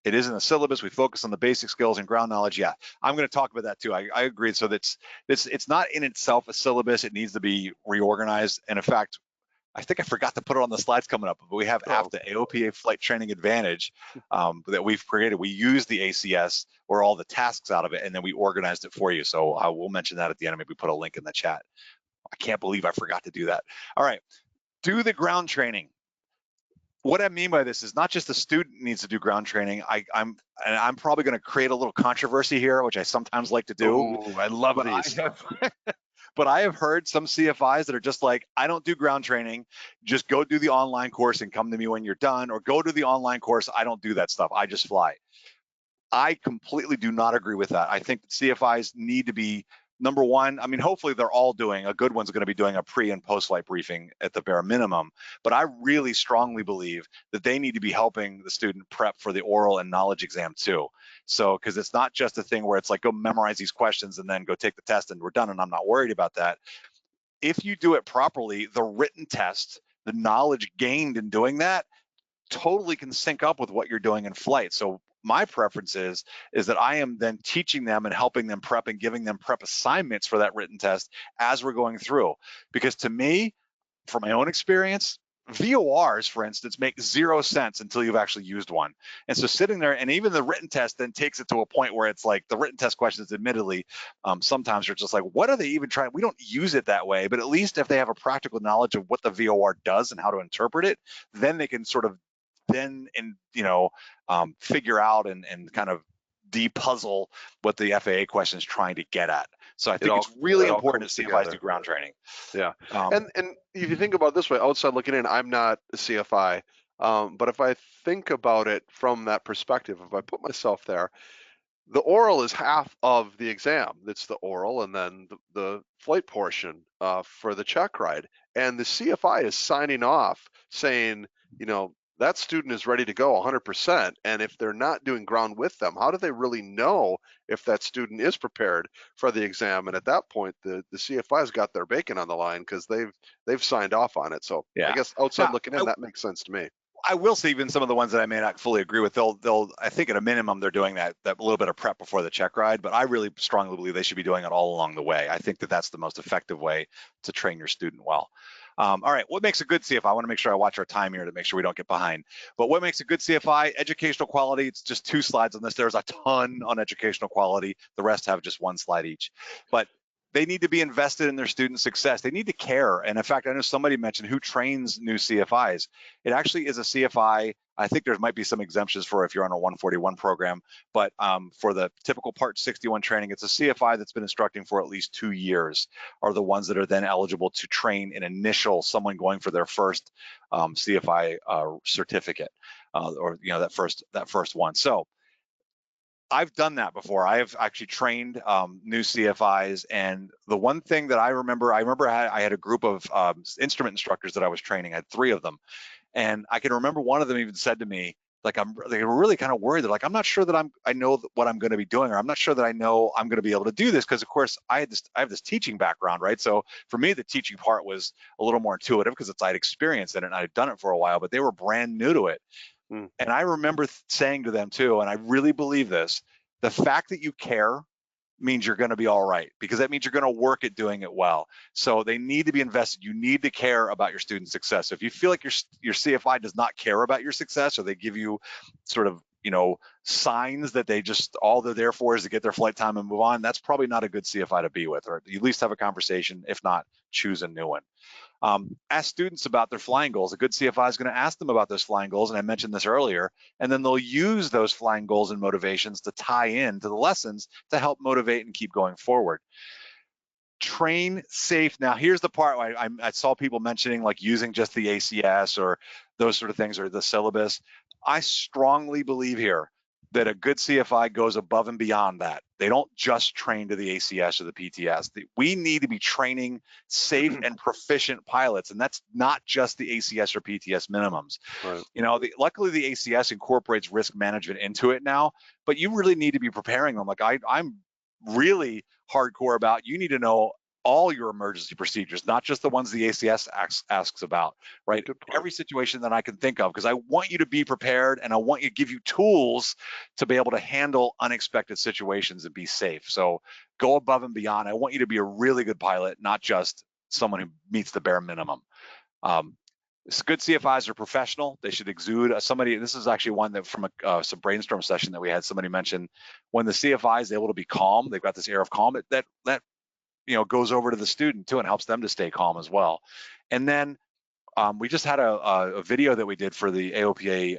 a syllabus. We focus on the basic skills and ground knowledge. Yeah, I'm going to talk about that too. I agree. So it's not in itself a syllabus. It needs to be reorganized. And in fact, I think I forgot to put it on the slides coming up, but we have AFTA, AOPA Flight Training Advantage, that we've created. We use the ACS or all the tasks out of it, and then we organized it for you. So we'll mention that at the end. Maybe put a link in the chat. I can't believe I forgot to do that. All right, do the ground training. What I mean by this is not just the student needs to do ground training. I'm probably going to create a little controversy here, which I sometimes like to do. Ooh, I love these. But I have heard some CFIs that are just like, I don't do ground training. Just go do the online course and come to me when you're done, or go to the online course. I don't do that stuff. I just fly. I completely do not agree with that. I think that CFIs need to be, number one, I mean, hopefully they're all doing, a good one's going to be doing a pre and post flight briefing at the bare minimum. But I really strongly believe that they need to be helping the student prep for the oral and knowledge exam too. So, because it's not just a thing where it's like, go memorize these questions and then go take the test and we're done, and I'm not worried about that. If you do it properly, the written test, the knowledge gained in doing that, totally can sync up with what you're doing in flight. So my preference is that I am then teaching them and helping them prep and giving them prep assignments for that written test as we're going through. Because to me, from my own experience, VORs, for instance, make zero sense until you've actually used one. And so sitting there, and even the written test then takes it to a point where it's like the written test questions, admittedly, sometimes are just like, what are they even trying? We don't use it that way, but at least if they have a practical knowledge of what the VOR does and how to interpret it, then they can sort of figure out and kind of depuzzle what the FAA question is trying to get at. So I think it's really important to CFIs do ground training. Yeah, and if you think about it this way, outside looking in, I'm not a CFI, but if I think about it from that perspective, if I put myself there, the oral is half of the exam. It's the oral and then the flight portion for the check ride. And the CFI is signing off saying, that student is ready to go 100%. And if they're not doing ground with them, how do they really know if that student is prepared for the exam? And at that point, the CFI's got their bacon on the line because they've signed off on it. So yeah. I guess outside looking in, that makes sense to me. I will say even some of the ones that I may not fully agree with, they'll I think at a minimum they're doing that little bit of prep before the check ride, but I really strongly believe they should be doing it all along the way. I think that that's the most effective way to train your student well. All right, what makes a good CFI? I want to make sure I watch our time here to make sure we don't get behind. But what makes a good CFI? Educational quality. It's just 2 slides on this. There's a ton on educational quality. The rest have just 1 slide each. But they need to be invested in their student success. They need to care. And in fact, I know somebody mentioned who trains new CFIs. It actually is a CFI. I think there might be some exemptions for if you're on a 141 program, but for the typical Part 61 training, it's a CFI that's been instructing for at least 2 years are the ones that are then eligible to train an initial, someone going for their first CFI certificate or that first one. So I've done that before. I have actually trained new CFIs, and the one thing that I remember I had a group of instrument instructors that I was training. I had 3 of them, and I can remember one of them even said to me, like they were really kind of worried. They're like, I'm not sure that I know what I'm going to be doing, or I'm not sure that I know I'm going to be able to do this, because of course I have this teaching background, right? So for me, the teaching part was a little more intuitive because I'd experienced it and I'd done it for a while, but they were brand new to it. Mm. And I remember saying to them too, and I really believe this, the fact that you care means you're going to be all right, because that means you're going to work at doing it well. So they need to be invested. You need to care about your student success. So if you feel like your CFI does not care about your success, or they give you sort of, signs that they just, all they're there for is to get their flight time and move on, that's probably not a good CFI to be with, or at least have a conversation. If not, choose a new one. Ask students about their flying goals. A good CFI is going to ask them about those flying goals, and I mentioned this earlier, and then they'll use those flying goals and motivations to tie in to the lessons to help motivate and keep going forward. Train safe. Now, here's the part I saw people mentioning, like using just the ACS or those sort of things, or the syllabus. I strongly believe here that a good CFI goes above and beyond that. They don't just train to the ACS or the PTS. We need to be training safe and proficient pilots, and that's not just the ACS or PTS minimums. Right. Luckily the ACS incorporates risk management into it now, but you really need to be preparing them. Like I'm really hardcore about, you need to know all your emergency procedures, not just the ones the ACS asks about, right? Every situation that I can think of, because I want you to be prepared, and I want you to give you tools to be able to handle unexpected situations and be safe. So go above and beyond. I want you to be a really good pilot, not just someone who meets the bare minimum. Good CFIs are professional. They should exude somebody. This is actually one that from some brainstorm session that we had, somebody mentioned, when the CFI is able to be calm, they've got this air of calm, that goes over to the student too, and helps them to stay calm as well. And then we just had a video that we did for the AOPA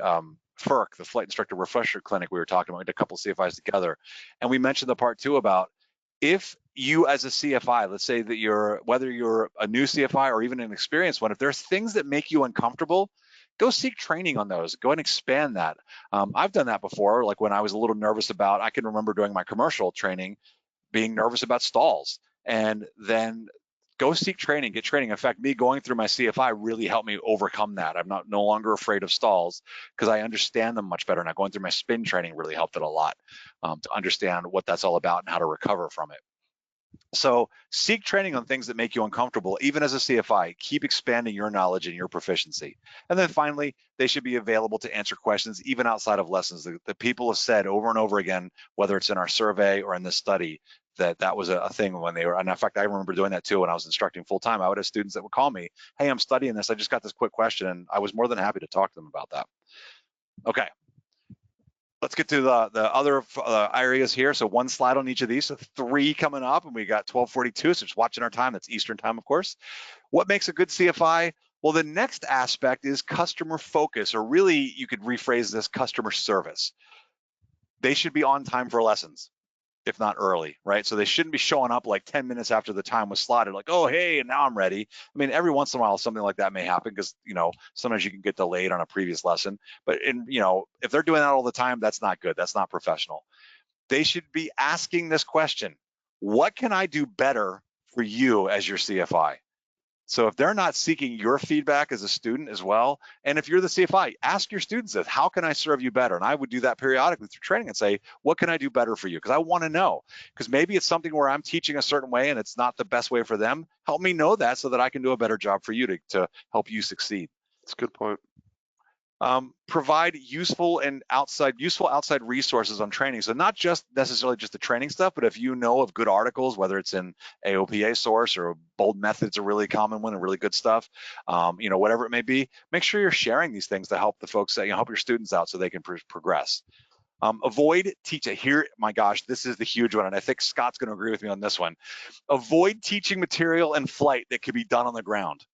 FERC, the Flight Instructor Refresher Clinic we were talking about. We did a couple of CFIs together, and we mentioned the part too about, if you as a CFI, let's say that whether you're a new CFI or even an experienced one, if there's things that make you uncomfortable, go seek training on those. Go and expand that. I've done that before, like when I was a little nervous about, I can remember doing my commercial training, being nervous about stalls, and then go seek training, get training. In fact, me going through my CFI really helped me overcome that. I'm no longer afraid of stalls because I understand them much better. Now, going through my spin training really helped it a lot, to understand what that's all about and how to recover from it. So seek training on things that make you uncomfortable. Even as a CFI, keep expanding your knowledge and your proficiency. And then finally, they should be available to answer questions even outside of lessons. The people have said over and over again, whether it's in our survey or in this study, that was a thing when they were, and in fact, I remember doing that too when I was instructing full time. I would have students that would call me, hey, I'm studying this, I just got this quick question, and I was more than happy to talk to them about that. Okay. Let's get to the other areas here. So one slide on each of these. So 3 coming up, and we got 12:42. So just watching our time. That's Eastern time, of course. What makes a good CFI? Well, the next aspect is customer focus, or really you could rephrase this, customer service. They should be on time for lessons, if not early, right? So they shouldn't be showing up like 10 minutes after the time was slotted, like, oh, hey, and now I'm ready. I mean, every once in a while, something like that may happen because, sometimes you can get delayed on a previous lesson. But if they're doing that all the time, that's not good. That's not professional. They should be asking this question: what can I do better for you as your CFI? So if they're not seeking your feedback as a student as well, and if you're the CFI, ask your students this: how can I serve you better? And I would do that periodically through training and say, what can I do better for you? Because I want to know, because maybe it's something where I'm teaching a certain way and it's not the best way for them. Help me know that so that I can do a better job for you to help you succeed. That's a good point. Provide useful outside resources on training. So not just necessarily just the training stuff, but if you know of good articles, whether it's in AOPA source or Bold Methods, a really common one and really good stuff, whatever it may be, make sure you're sharing these things to help the folks that help your students out so they can progress. Avoid teaching. Here, my gosh, this is the huge one, and I think Scott's going to agree with me on this one. Avoid teaching material in flight that could be done on the ground.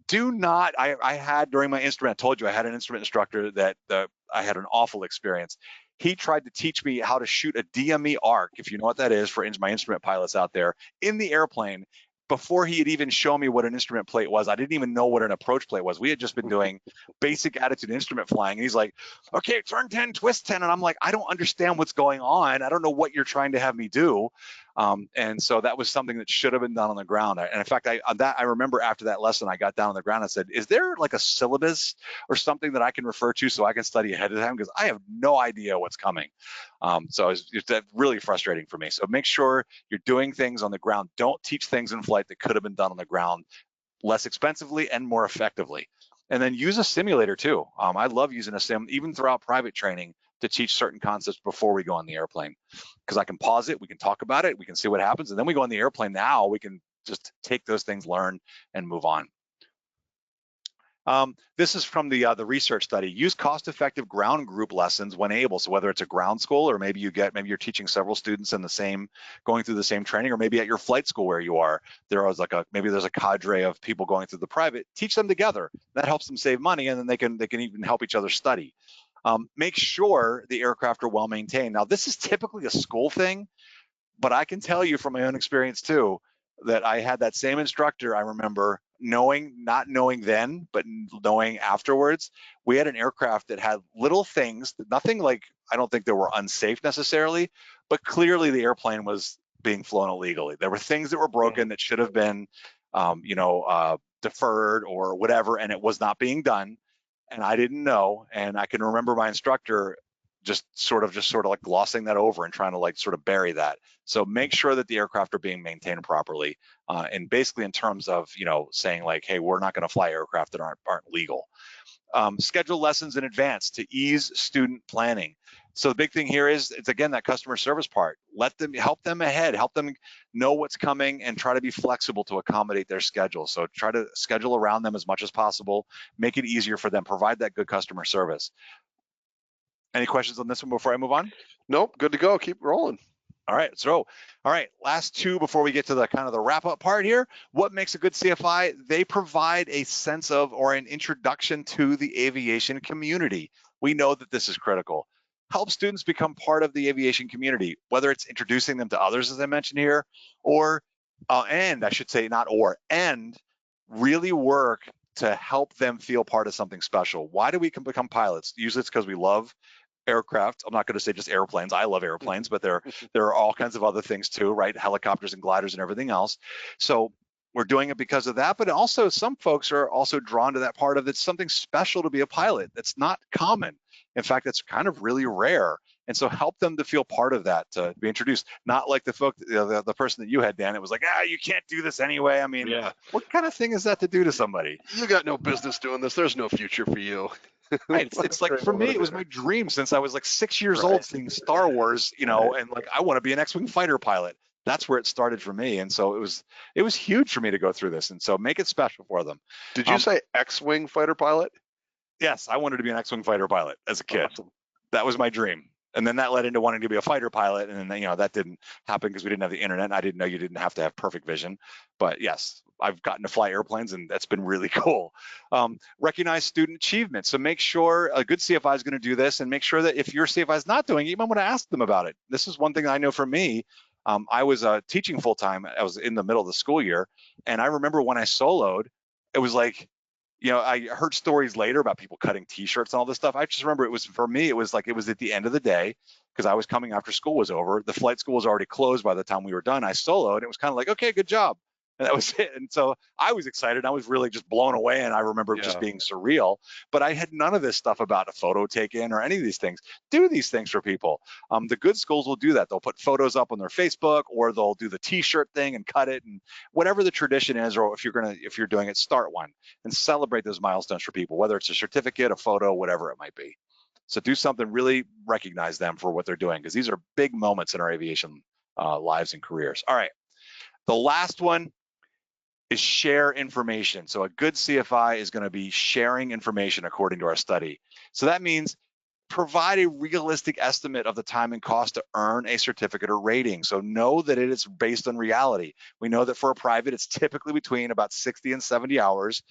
Do not, I had during my instrument, I told you I had an instrument instructor that I had an awful experience. He tried to teach me how to shoot a DME arc, if you know what that is for my instrument pilots out there, in the airplane before he had even shown me what an instrument plate was. I didn't even know what an approach plate was. We had just been doing basic attitude instrument flying. And he's like, okay, turn 10, twist 10. And I'm like, I don't understand what's going on. I don't know what you're trying to have me do. And so that was something that should have been done on the ground. And in fact, I remember after that lesson, I got down on the ground and said, is there like a syllabus or something that I can refer to so I can study ahead of time? Because I have no idea what's coming. So it's really frustrating for me. So make sure you're doing things on the ground. Don't teach things in flight that could have been done on the ground less expensively and more effectively. And then use a simulator too. I love using a sim, even throughout private training, to teach certain concepts before we go on the airplane, because I can pause it, we can talk about it, we can see what happens, and then we go on the airplane. Now we can just take those things, learn, and move on. This is from the research study. Use cost-effective ground group lessons when able. So whether it's a ground school, or maybe you're teaching several students in the same, going through the same training, or maybe at your flight school where you are, maybe there's a cadre of people going through the private. Teach them together. That helps them save money, and then they can even help each other study. Make sure the aircraft are well maintained. Now, this is typically a school thing, but I can tell you from my own experience too, that I had that same instructor. I remember not knowing then, but knowing afterwards. We had an aircraft that had little things, nothing like, I don't think they were unsafe necessarily, but clearly the airplane was being flown illegally. There were things that were broken that should have been, deferred or whatever, and it was not being done. And I didn't know. And I can remember my instructor just sort of like glossing that over and trying to like sort of bury that. So make sure that the aircraft are being maintained properly, and basically in terms of saying like, hey, we're not going to fly aircraft that aren't legal. Schedule lessons in advance to ease student planning. So the big thing here is, it's again that customer service part. Help them ahead, help them know what's coming, and try to be flexible to accommodate their schedule. So try to schedule around them as much as possible, make it easier for them, provide that good customer service. Any questions on this one before I move on? Nope, good to go. Keep rolling. All right, last two before we get to the kind of the wrap up part here. What makes a good CFI? They provide a sense of, or an introduction to, the aviation community. We know that this is critical. Help students become part of the aviation community, whether it's introducing them to others, as I mentioned here, and really work to help them feel part of something special. Why do we become pilots? Usually it's because we love aircraft. I'm not going to say just airplanes. I love airplanes, but there are all kinds of other things too, right? Helicopters and gliders and everything else. So we're doing it because of that, but also some folks are also drawn to that part of it's something special to be a pilot. That's not common. In fact, it's kind of really rare. And so help them to feel part of that, to be introduced. Not like the person that you had, Dan. It was like, you can't do this anyway. I mean, what kind of thing is that to do to somebody? You got no business doing this. There's no future for you. Right. It's like, for me, it was my dream since I was like 6 years old, seeing Star Wars, and like, I want to be an X-Wing fighter pilot. That's where it started for me. And so it was huge for me to go through this. And so make it special for them. Did you say X-Wing fighter pilot? Yes, I wanted to be an X-Wing fighter pilot as a kid. Awesome. That was my dream. And then that led into wanting to be a fighter pilot. And then, that didn't happen because we didn't have the internet. And I didn't know you didn't have to have perfect vision. But yes, I've gotten to fly airplanes, and that's been really cool. Recognize student achievement. So make sure a good CFI is going to do this, and make sure that if your CFI is not doing it, you might want to ask them about it. This is one thing I know for me. I was teaching full time. I was in the middle of the school year. And I remember when I soloed, it was like, I heard stories later about people cutting T-shirts and all this stuff. I just remember it was at the end of the day, because I was coming after school was over. The flight school was already closed by the time we were done. I soloed, and it was kind of like, okay, good job. And that was it. And so I was excited. I was really just blown away. And I remember just being surreal. But I had none of this stuff about a photo taken or any of these things. Do these things for people. The good schools will do that. They'll put photos up on their Facebook, or they'll do the T-shirt thing and cut it, and whatever the tradition is, or if you're doing it, start one and celebrate those milestones for people, whether it's a certificate, a photo, whatever it might be. So do something, really recognize them for what they're doing, because these are big moments in our aviation lives and careers. All right. The last one is share information. So a good CFI is going to be sharing information according to our study. So that means provide a realistic estimate of the time and cost to earn a certificate or rating. So know that it is based on reality. We know that for a private, it's typically between about 60 and 70 hours.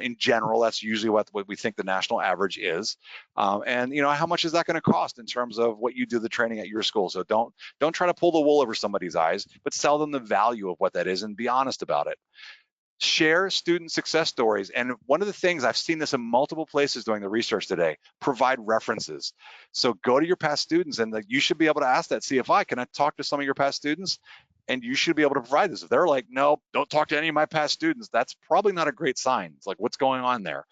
In general, that's usually what we think the national average is. And how much is that going to cost in terms of what you do the training at your school? So don't try to pull the wool over somebody's eyes, but sell them the value of what that is and be honest about it. Share student success stories. And one of the things, I've seen this in multiple places doing the research today, provide references. So go to your past students, and you should be able to ask that CFI, can I talk to some of your past students? and you should be able to provide this. If they're like, no, don't talk to any of my past students, that's probably not a great sign. It's like, what's going on there?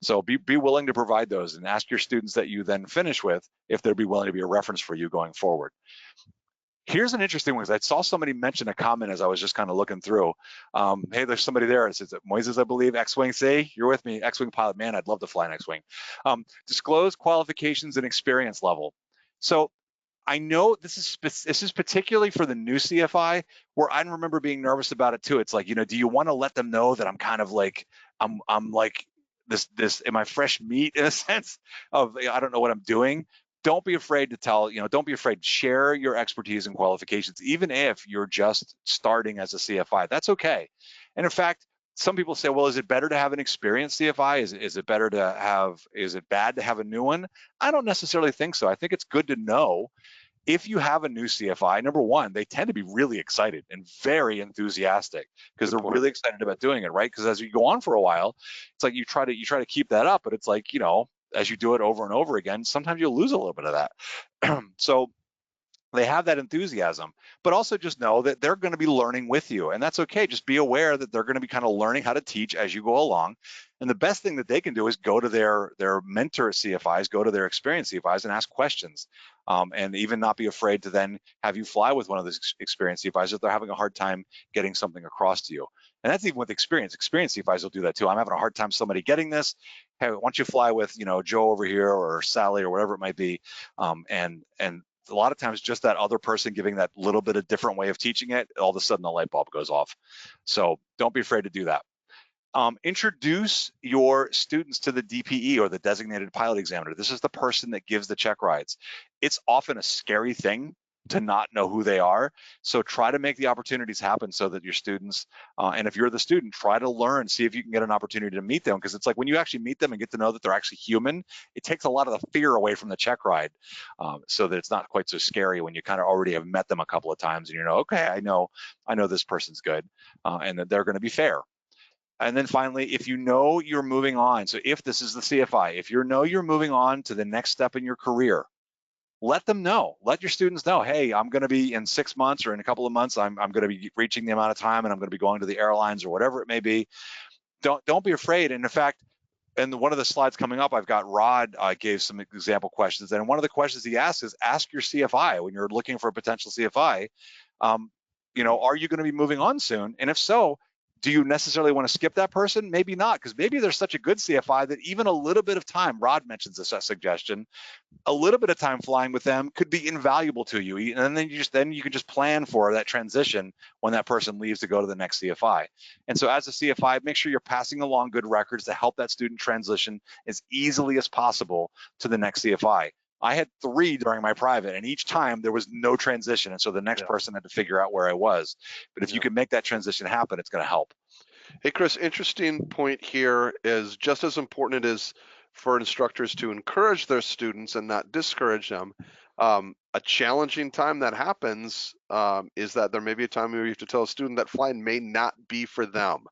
So be willing to provide those, and ask your students that you then finish with if they'd be willing to be a reference for you going forward. Here's an interesting one, because I saw somebody mention a comment as I was just kind of looking through. Hey, there's somebody there. It says Moises, I believe, X-Wing. Say, you're with me, X-Wing pilot. Man, I'd love to fly an X-Wing. Disclose qualifications and experience level. So I know this is particularly for the new CFI, where I remember being nervous about it too. It's like, do you want to let them know that I'm kind of like, I'm like this, am I fresh meat in a sense of, I don't know what I'm doing. Don't be afraid to tell, don't be afraid, share your expertise and qualifications, even if you're just starting as a CFI, that's okay. And in fact, some people say, well, is it better to have an experienced CFI? Is it bad to have a new one? I don't necessarily think so. I think it's good to know if you have a new CFI. Number one, they tend to be really excited and very enthusiastic because they're really excited about doing it, right? Because as you go on for a while, it's like you try to keep that up, but it's like, as you do it over and over again, sometimes you'll lose a little bit of that. So they have that enthusiasm, but also just know that they're going to be learning with you, and that's okay. Just be aware that they're going to be kind of learning how to teach as you go along. And the best thing that they can do is go to their mentor CFIs, go to their experienced CFIs and ask questions, and even not be afraid to then have you fly with one of those experienced CFIs if they're having a hard time getting something across to you. And that's even with experience. Experienced CFIs will do that too. I'm having a hard time somebody getting this. Hey, why don't you fly with Joe over here or Sally or whatever it might be, and a lot of times just that other person giving that little bit of different way of teaching it, all of a sudden the light bulb goes off. So don't be afraid to do that. Introduce your students to the DPE, or the designated pilot examiner. This is the person that gives the check rides. It's often a scary thing to not know who they are. So try to make the opportunities happen so that your students, and if you're the student, try to learn, see if you can get an opportunity to meet them, because it's like when you actually meet them and get to know that they're actually human, it takes a lot of the fear away from the check ride, so that it's not quite so scary when you kind of already have met them a couple of times and okay, I know this person's good, and that they're going to be fair. And then finally, if you're moving on, so if this is the CFI, if you're moving on to the next step in your career, let them know. Let your students know, hey, I'm going to be in 6 months or in a couple of months, I'm going to be reaching the amount of time, and I'm going to be going to the airlines or whatever it may be. Don't be afraid. And in fact, in one of the slides coming up, I've got Rod gave some example questions. And one of the questions he asked is, ask your CFI when you're looking for a potential CFI, are you going to be moving on soon? And if so, do you necessarily want to skip that person? Maybe not, because maybe they're such a good CFI that even a little bit of time, Rod mentions this suggestion, a little bit of time flying with them could be invaluable to you. And then you can just plan for that transition when that person leaves to go to the next CFI. And so as a CFI, make sure you're passing along good records to help that student transition as easily as possible to the next CFI. I had 3 during my private, and each time there was no transition. And so the next person had to figure out where I was. But if you can make that transition happen, it's going to help. Hey, Chris, interesting point here is just as important it is for instructors to encourage their students and not discourage them. A challenging time that happens is that there may be a time where you have to tell a student that flying may not be for them.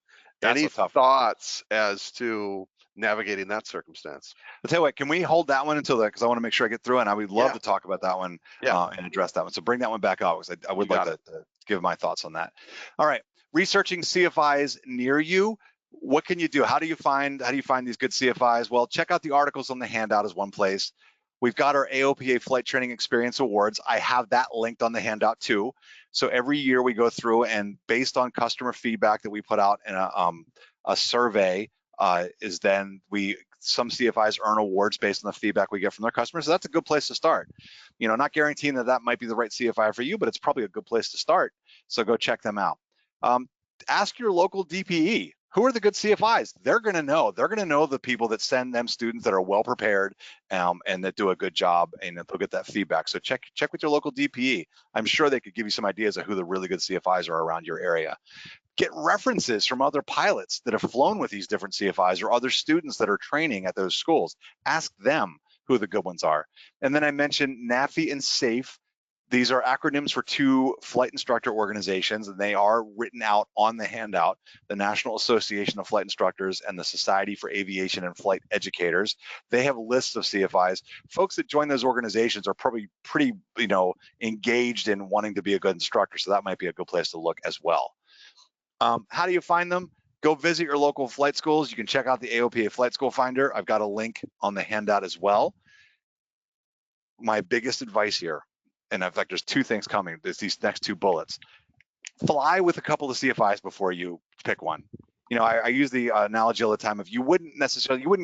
Any thoughts as to navigating that circumstance? I'll tell you what, can we hold that one until because I want to make sure I get through it, and I would love to talk about that one and address that one. So bring that one back up, because I would like to give my thoughts on that. All right, researching CFIs near you. What can you do? How do you find these good CFIs? Well, check out the articles on the handout is one place. We've got our AOPA Flight Training Experience Awards. I have that linked on the handout too. So every year we go through, and based on customer feedback that we put out in a survey, is then some CFIs earn awards based on the feedback we get from their customers. So that's a good place to start. Not guaranteeing that might be the right CFI for you, but it's probably a good place to start. So go check them out. Ask your local DPE. Who are the good CFIs? They're going to know. They're going to know the people that send them students that are well prepared and that do a good job, and they'll get that feedback. So check with your local DPE. I'm sure they could give you some ideas of who the really good CFIs are around your area. Get references from other pilots that have flown with these different CFIs, or other students that are training at those schools. Ask them who the good ones are. And then I mentioned NAFI and SAFE. These are acronyms for two flight instructor organizations, and they are written out on the handout: the National Association of Flight Instructors and the Society for Aviation and Flight Educators. They have lists of CFIs. Folks that join those organizations are probably pretty, engaged in wanting to be a good instructor, so that might be a good place to look as well. How do you find them? Go visit your local flight schools. You can check out the AOPA Flight School Finder. I've got a link on the handout as well. My biggest advice here, and in fact, there's two things coming. There's these next two bullets. Fly with a couple of CFIs before you pick one. I use the analogy all the time. If you wouldn't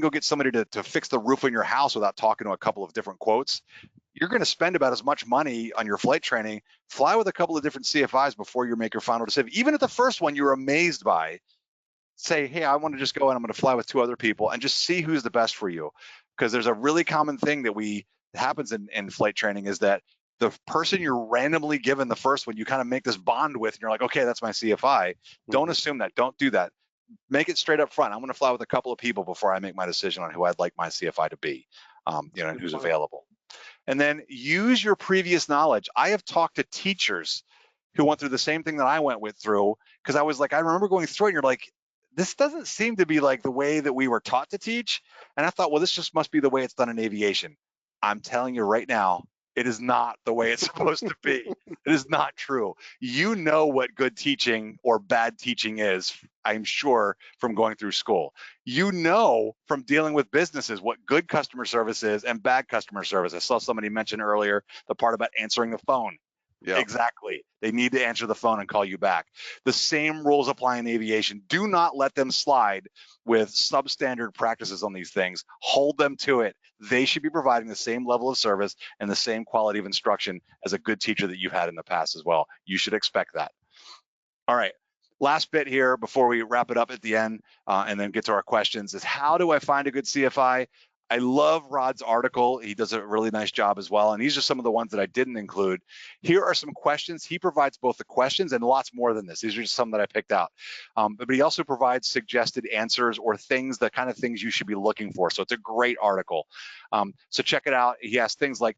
go get somebody to fix the roof on your house without talking to a couple of different quotes. You're going to spend about as much money on your flight training. Fly with a couple of different CFIs before you make your final decision. Even if the first one you're amazed by, say, hey, I want to just go and I'm going to fly with two other people and just see who's the best for you. Because there's a really common thing that happens in flight training is that the person you're randomly given the first one, you kind of make this bond with, and you're like, okay, that's my CFI. Don't assume that. Don't do that. Make it straight up front. I'm going to fly with a couple of people before I make my decision on who I'd like my CFI to be, and who's available. And then use your previous knowledge. I have talked to teachers who went through the same thing that I went through, because I was like, I remember going through it, and you're like, this doesn't seem to be like the way that we were taught to teach. And I thought, well, this just must be the way it's done in aviation. I'm telling you right now, it is not the way it's supposed to be. It is not true. You know what good teaching or bad teaching is, I'm sure, from going through school. You know from dealing with businesses what good customer service is and bad customer service. I saw somebody mention earlier the part about answering the phone. Yeah. Exactly. They need to answer the phone and call you back. The same rules apply in aviation. Do not let them slide with substandard practices on these things. Hold them to it. They should be providing the same level of service and the same quality of instruction as a good teacher that you've had in the past as well. You should expect that. All right. Last bit here before we wrap it up at the end and then get to our questions is, how do I find a good CFI? I love Rod's article. He does a really nice job as well. And these are some of the ones that I didn't include. Here are some questions. He provides both the questions and lots more than this. These are just some that I picked out. But he also provides suggested answers or things, the kind of things you should be looking for. So it's a great article. So check it out. He asks things like,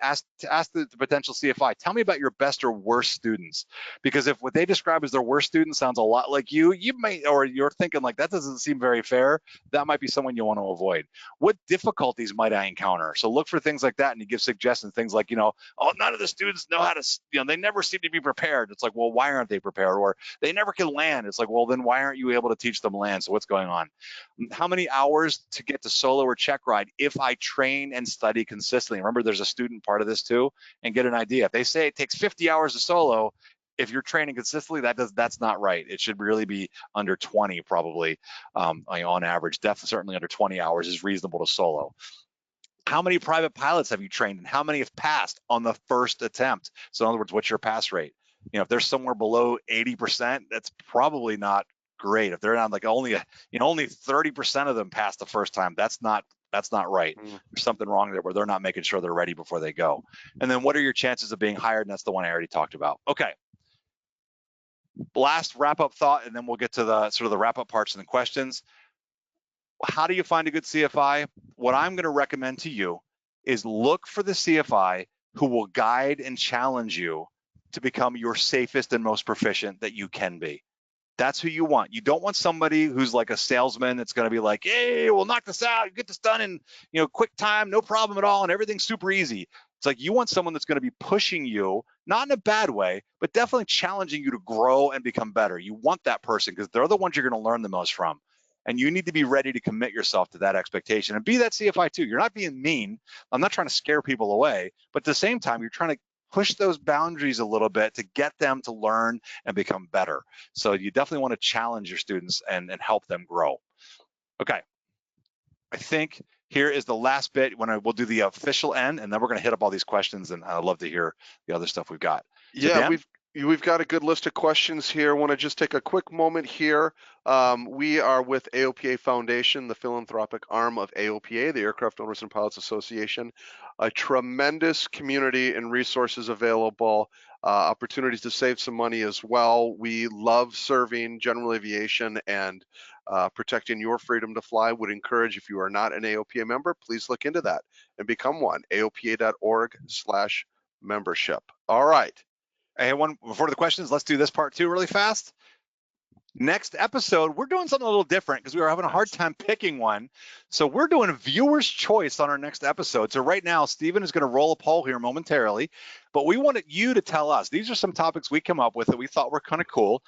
ask the potential CFI, tell me about your best or worst students. Because if what they describe as their worst student sounds a lot like you might, or you're thinking like, that doesn't seem very fair, that might be someone you want to avoid. What difficulties might I encounter? So look for things like that, and you give suggestions, things like, oh, none of the students know how to, they never seem to be prepared. It's like, well, why aren't they prepared? Or they never can land. It's like, well, then why aren't you able to teach them land? So what's going on? How many hours to get to solo or check ride if I train and study consistently? Remember, there's a student part of this too, and get an idea. If they say it takes 50 hours to solo, if you're training consistently, that's not right. It should really be under 20 probably on average. Definitely, certainly under 20 hours is reasonable to solo. How many private pilots have you trained, and how many have passed on the first attempt? So in other words, what's your pass rate? If they're somewhere below 80%, that's probably not great. If they're on like only 30% of them pass the first time, that's not right. There's something wrong there where they're not making sure they're ready before they go. And then what are your chances of being hired? And that's the one I already talked about. Okay. Last wrap-up thought, and then we'll get to the sort of the wrap-up parts and the questions. How do you find a good CFI? What I'm going to recommend to you is look for the CFI who will guide and challenge you to become your safest and most proficient that you can be. That's who you want. You don't want somebody who's like a salesman that's going to be like, hey, we'll knock this out, get this done in quick time, no problem at all, and everything's super easy. It's like you want someone that's going to be pushing you, not in a bad way, but definitely challenging you to grow and become better. You want that person because they're the ones you're going to learn the most from. And you need to be ready to commit yourself to that expectation and be that CFI too. You're not being mean. I'm not trying to scare people away, but at the same time, you're trying to push those boundaries a little bit to get them to learn and become better. So you definitely want to challenge your students and help them grow. Okay. I think here is the last bit when we'll do the official end, and then we're going to hit up all these questions, and I'd love to hear the other stuff we've got. So yeah, Dan? We've got a good list of questions here. I want to just take a quick moment here. We are with AOPA Foundation, the philanthropic arm of AOPA, the Aircraft Owners and Pilots Association. A tremendous community and resources available, opportunities to save some money as well. We love serving general aviation and protecting your freedom to fly. Would encourage, if you are not an AOPA member, please look into that and become one. AOPA.org/ membership. All right. Hey, before the questions, let's do this part too really fast. Next episode, we're doing something a little different because we were having a hard time picking one. So we're doing a viewer's choice on our next episode. So right now, Stephen is going to roll a poll here momentarily, but we wanted you to tell us. These are some topics we came up with that we thought were kind of cool,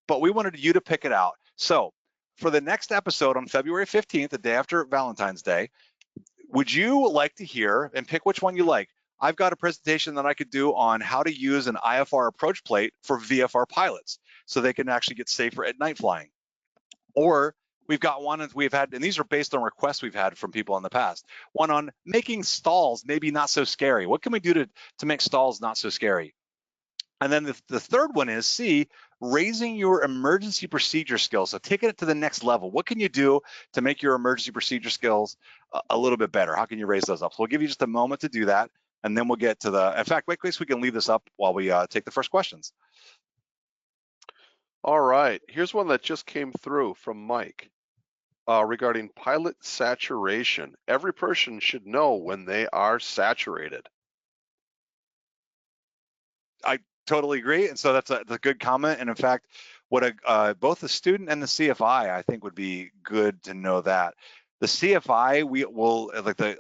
but we wanted you to pick it out. So for the next episode on February 15th, the day after Valentine's Day, would you like to hear and pick which one you like? I've got a presentation that I could do on how to use an IFR approach plate for VFR pilots so they can actually get safer at night flying. Or we've got one that we've had, and these are based on requests we've had from people in the past, one on making stalls maybe not so scary. What can we do to make stalls not so scary? And then the third one is C, raising your emergency procedure skills. So taking it to the next level. What can you do to make your emergency procedure skills a little bit better? How can you raise those up? So we'll give you just a moment to do that. And then we'll get to in fact, wait, we can leave this up while we take the first questions. All right. Here's one that just came through from Mike regarding pilot saturation. Every person should know when they are saturated. I totally agree. And so that's a good comment. And in fact, what both the student and the CFI, I think would be good to know that. The CFI, we will,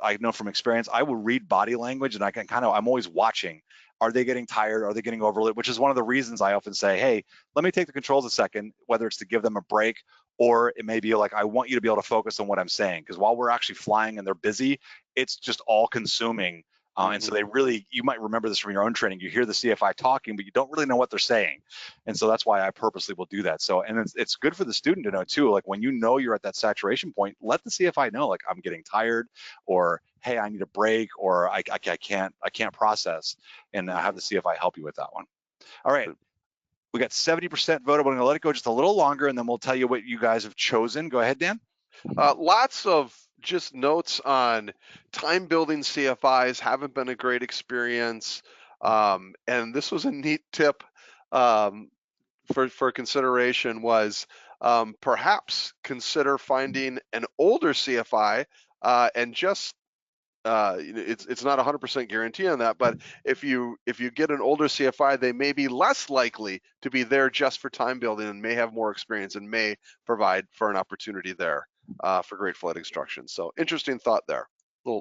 I know from experience, I will read body language and I can I'm always watching. Are they getting tired? Are they getting overloaded? Which is one of the reasons I often say, hey, let me take the controls a second, whether it's to give them a break or it may be like, I want you to be able to focus on what I'm saying. Because while we're actually flying and they're busy, it's just all consuming. And so you might remember this from your own training. You hear the CFI talking, but you don't really know what they're saying. And so that's why I purposely will do that. So, and it's good for the student to know too, like when you know you're at that saturation point, let the CFI know, like I'm getting tired, or hey, I need a break, or I can't process, and have the CFI help you with that one. All right. We got 70% vote. I'm going to let it go just a little longer, and then we'll tell you what you guys have chosen. Go ahead, Dan. Lots of just notes on time building CFIs haven't been a great experience. And this was a neat tip for consideration was perhaps consider finding an older CFI and just it's not 100% guarantee on that, but if you get an older CFI, they may be less likely to be there just for time building and may have more experience and may provide for an opportunity there for great flight instruction. So interesting thought there.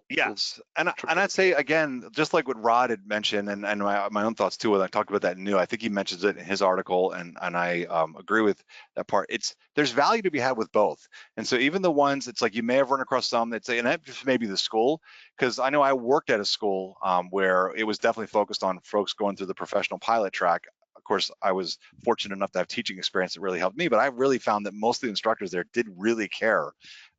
Yes, and I'd say again, just like what Rod had mentioned, and my own thoughts too. When I talked about that new, I think he mentions it in his article, and I agree with that part. There's value to be had with both, and so even the ones, it's like you may have run across some that say, and that just maybe the school, because I know I worked at a school where it was definitely focused on folks going through the professional pilot track. Of course, I was fortunate enough to have teaching experience that really helped me, but I really found that most of the instructors there did really care.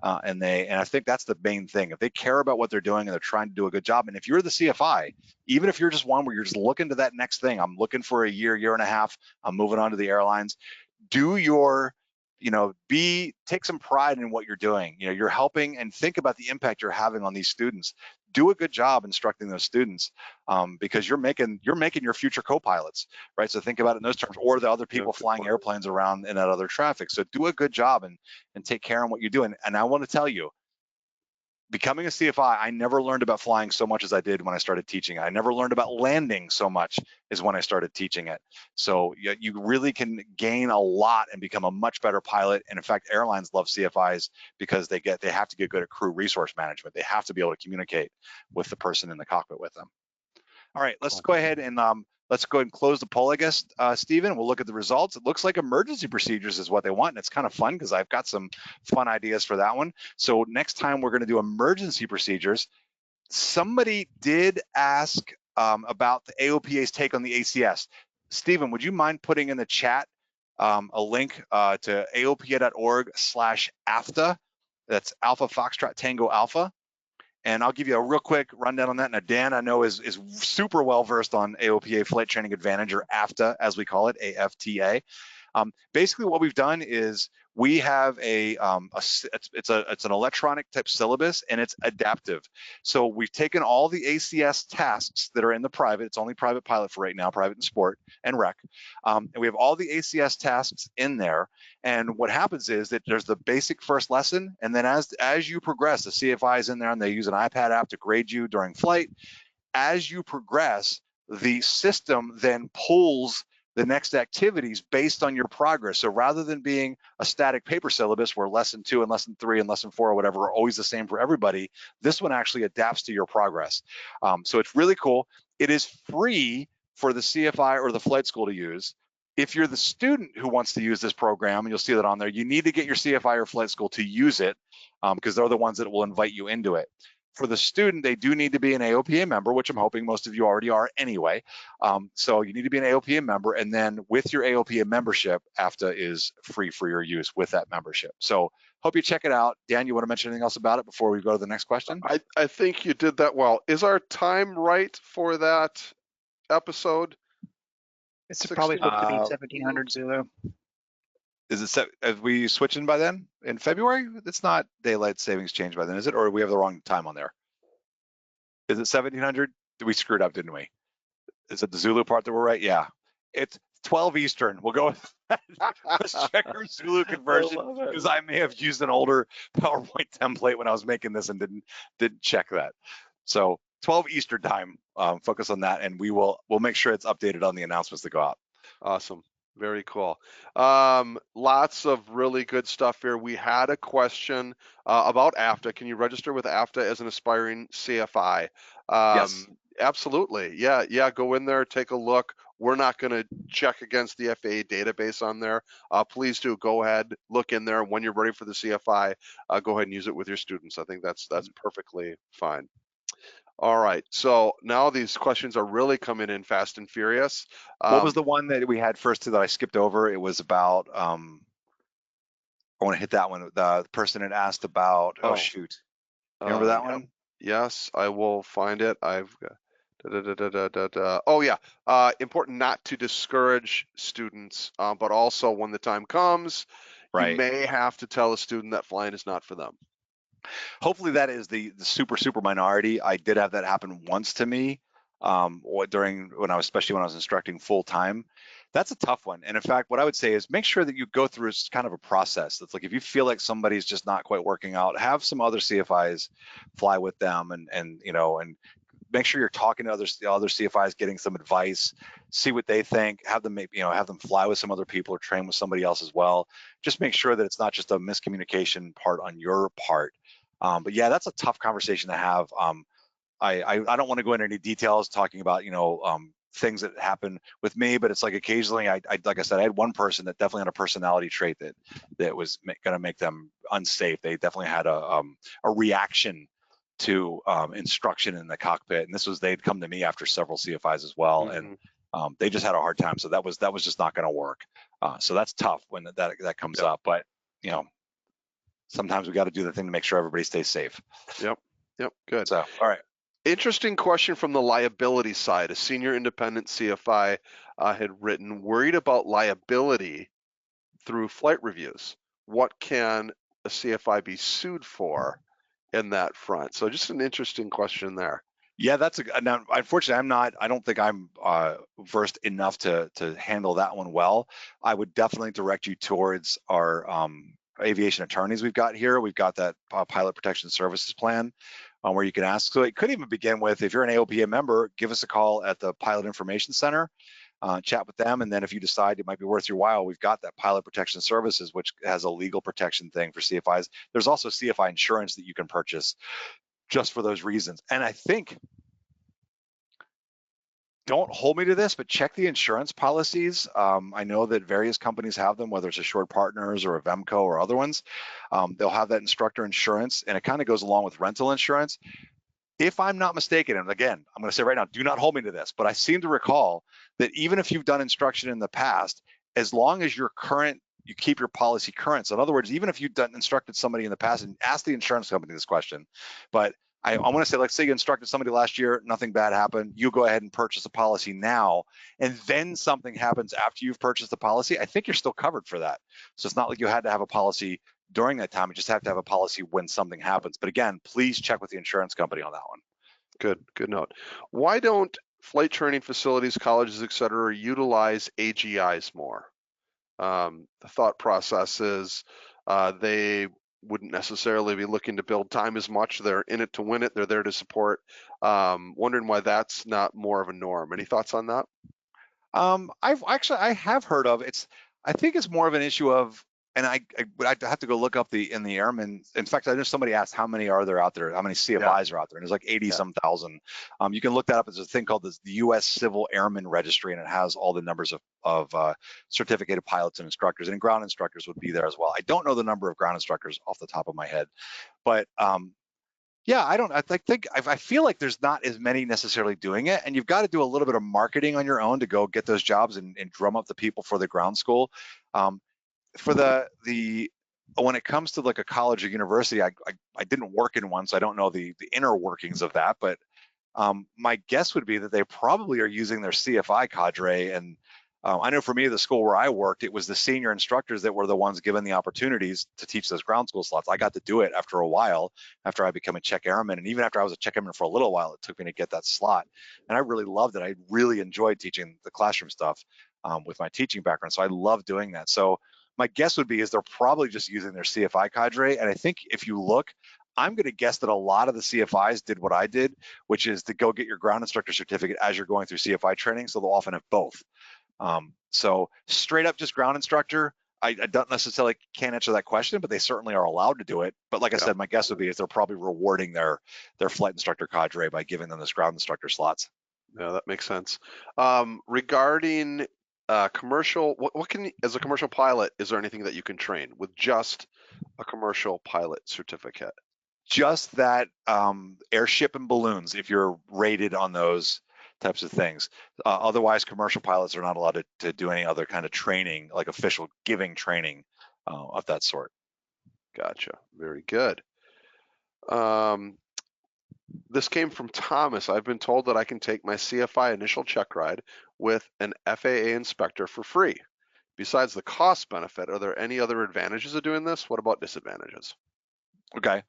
And I think that's the main thing. If they care about what they're doing and they're trying to do a good job, and if you're the CFI, even if you're just one where you're just looking to that next thing, I'm looking for a year and a half, I'm moving on to the airlines, do your, take some pride in what you're doing. You're helping, and think about the impact you're having on these students. Do a good job instructing those students because you're making your future co-pilots, right? So think about it in those terms, or the other people flying airplanes around in that other traffic. So do a good job and take care of what you're doing. And I want to tell you, becoming a CFI, I never learned about flying so much as I did when I started teaching. I never learned about landing so much as when I started teaching it. So you really can gain a lot and become a much better pilot. And in fact, airlines love CFIs because they have to get good at crew resource management. They have to be able to communicate with the person in the cockpit with them. All right, let's go ahead and close the poll, I guess, Stephen. We'll look at the results. It looks like emergency procedures is what they want, and it's kind of fun because I've got some fun ideas for that one. So next time we're going to do emergency procedures. Somebody did ask about the AOPA's take on the ACS. Stephen, would you mind putting in the chat a link to aopa.org/AFTA? That's Alpha Foxtrot Tango Alpha. And I'll give you a real quick rundown on that. Now, Dan, I know is super well versed on AOPA Flight Training Advantage, or AFTA, as we call it, AFTA. Basically, what we've done is we have it's an electronic type syllabus, and it's adaptive. So we've taken all the ACS tasks that are in the private. It's only private pilot for right now, private and sport and rec. And we have all the ACS tasks in there. And what happens is that there's the basic first lesson, and then as you progress, the CFI is in there, and they use an iPad app to grade you during flight. As you progress, the system then pulls the next activities based on your progress. So rather than being a static paper syllabus where lesson 2 and lesson 3 and lesson 4 or whatever are always the same for everybody, this one actually adapts to your progress. So it's really cool. It is free for the CFI or the flight school to use. If you're the student who wants to use this program, and you'll see that on there, you need to get your CFI or flight school to use it because they're the ones that will invite you into it. For the student, they do need to be an AOPA member, which I'm hoping most of you already are anyway. So you need to be an AOPA member, and then with your AOPA membership, AFTA is free for your use with that membership. So hope you check it out. Dan, you want to mention anything else about it before we go to the next question? I think you did that well. Is our time right for that episode? It's probably supposed to be 1700 Zulu. Is it set? Are we switching by then in February? It's not daylight savings change by then, is it? Or do we have the wrong time on there? Is it 1700? We screwed up, didn't we? Is it the Zulu part that we're right? Yeah. It's 12 Eastern. We'll go with that. Let's check our Zulu conversion because I may have used an older PowerPoint template when I was making this and didn't check that. So 12 Eastern time. Focus on that, and we'll make sure it's updated on the announcements that go out. Awesome. Very cool. Lots of really good stuff here. We had a question about AFTA. Can you register with AFTA as an aspiring CFI? Yes. Absolutely. Yeah. Go in there, take a look. We're not going to check against the FAA database on there. Please do go ahead, look in there. When you're ready for the CFI, go ahead and use it with your students. I think that's perfectly fine. All right, so now these questions are really coming in fast and furious. What was the one that we had first that I skipped over? It was about, I want to hit that one. The person had asked about, oh shoot. You remember that one? Yes, I will find it. I've got, oh yeah, important not to discourage students, but also when the time comes, you may have to tell a student that flying is not for them. Hopefully that is the super minority. I did have that happen once to me especially when I was instructing full time. That's a tough one. And in fact, what I would say is make sure that you go through kind of a process. That's like, if you feel like somebody's just not quite working out, have some other CFIs fly with them and make sure you're talking to other CFIs, getting some advice, see what they think, have them fly with some other people or train with somebody else as well. Just make sure that it's not just a miscommunication part on your part. But yeah, that's a tough conversation to have. I don't want to go into any details talking about, things that happen with me, but it's like occasionally, like I said, I had one person that definitely had a personality trait that was going to make them unsafe. They definitely had a reaction to instruction in the cockpit, and they'd come to me after several CFIs as well, and they just had a hard time. So that was just not going to work. So that's tough when that comes up, but sometimes we got to do the thing to make sure everybody stays safe. Yep. Good. So, all right. Interesting question from the liability side. A senior independent CFI had written, worried about liability through flight reviews. What can a CFI be sued for in that front? So just an interesting question there. Yeah, now, unfortunately, I don't think I'm versed enough to handle that one well. I would definitely direct you towards our aviation attorneys we've got here. We've got that pilot protection services plan where you can ask. So it could even begin with, if you're an AOPA member, give us a call at the Pilot Information Center, chat with them. And then if you decide it might be worth your while, we've got that pilot protection services, which has a legal protection thing for CFIs. There's also CFI insurance that you can purchase just for those reasons. And I think, don't hold me to this, but check the insurance policies. I know that various companies have them, whether it's Assured Partners or a Vemco or other ones. They'll have that instructor insurance, and it kind of goes along with rental insurance. If I'm not mistaken, and again, I'm going to say right now, do not hold me to this, but I seem to recall that even if you've done instruction in the past, as long as you're current, you keep your policy current. So in other words, even if you've instructed somebody in the past, and ask the insurance company this question, but I want to say, let's say you instructed somebody last year, nothing bad happened, you go ahead and purchase a policy now, and then something happens after you've purchased the policy, I think you're still covered for that. So it's not like you had to have a policy during that time, you just have to have a policy when something happens. But again, please check with the insurance company on that one. Good note. Why don't flight training facilities, colleges, et cetera, utilize AGIs more? The thought process is they wouldn't necessarily be looking to build time as much. They're in it to win it. They're there to support. Wondering why that's not more of a norm. Any thoughts on that? I have heard of it's. I think it's more of an issue of, and I'd have to go look up in the airmen. In fact, I know somebody asked how many are there out there, how many CFIs are out there, and it's like 80 some thousand. You can look that up. There's a thing called the U.S. Civil Airmen Registry, and it has all the numbers of certificated pilots and instructors, and ground instructors would be there as well. I don't know the number of ground instructors off the top of my head, but yeah, I feel like there's not as many necessarily doing it, and you've got to do a little bit of marketing on your own to go get those jobs and drum up the people for the ground school. For the when it comes to like a college or university, I didn't work in one, so I don't know the inner workings of that. But my guess would be that they probably are using their CFI cadre. And I know for me, the school where I worked, it was the senior instructors that were the ones given the opportunities to teach those ground school slots. I got to do it after a while, after I became a check airman. And even after I was a check airman for a little while, it took me to get that slot. And I really loved it. I really enjoyed teaching the classroom stuff with my teaching background. So I love doing that. So my guess would be is they're probably just using their CFI cadre. And I think if you look, I'm going to guess that a lot of the CFIs did what I did, which is to go get your ground instructor certificate as you're going through CFI training. So they'll often have both. So straight up just ground instructor, I don't necessarily can't answer that question, but they certainly are allowed to do it. But like I said, my guess would be is they're probably rewarding their flight instructor cadre by giving them this ground instructor slots. Yeah, that makes sense. Regarding commercial, what can, as a commercial pilot, is there anything that you can train with just a commercial pilot certificate? Just that airship and balloons, if you're rated on those types of things. Otherwise, commercial pilots are not allowed to do any other kind of training, like official giving training of that sort. Gotcha. Very good. This came from Thomas. I've been told that I can take my CFI initial check ride with an FAA inspector for free. Besides the cost benefit, are there any other advantages of doing this? What about disadvantages? Okay.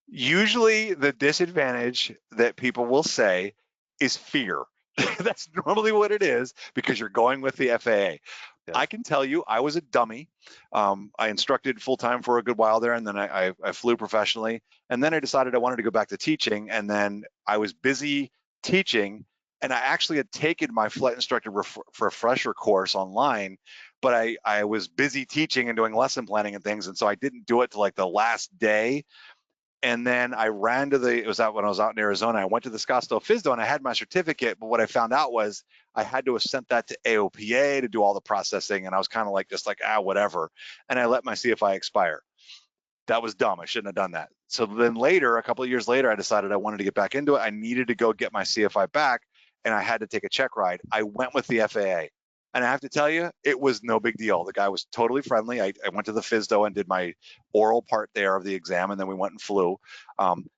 Usually the disadvantage that people will say is fear. That's normally what it is because you're going with the FAA. Yeah. I can tell you, I was a dummy. I instructed full-time for a good while there, and then I flew professionally. And then I decided I wanted to go back to teaching, and then I was busy teaching, and I actually had taken my flight instructor refresher course online, but I was busy teaching and doing lesson planning and things, and so I didn't do it till like the last day. And then I ran to it was out when I was out in Arizona. I went to the Scottsdale FSDO and I had my certificate, but what I found out was I had to have sent that to AOPA to do all the processing. And I was kind of like, whatever. And I let my CFI expire. That was dumb. I shouldn't have done that. So then later, a couple of years later, I decided I wanted to get back into it. I needed to go get my CFI back and I had to take a check ride. I went with the FAA. And I have to tell you, it was no big deal. The guy was totally friendly. I went to the FSDO and did my oral part there of the exam, and then we went and flew.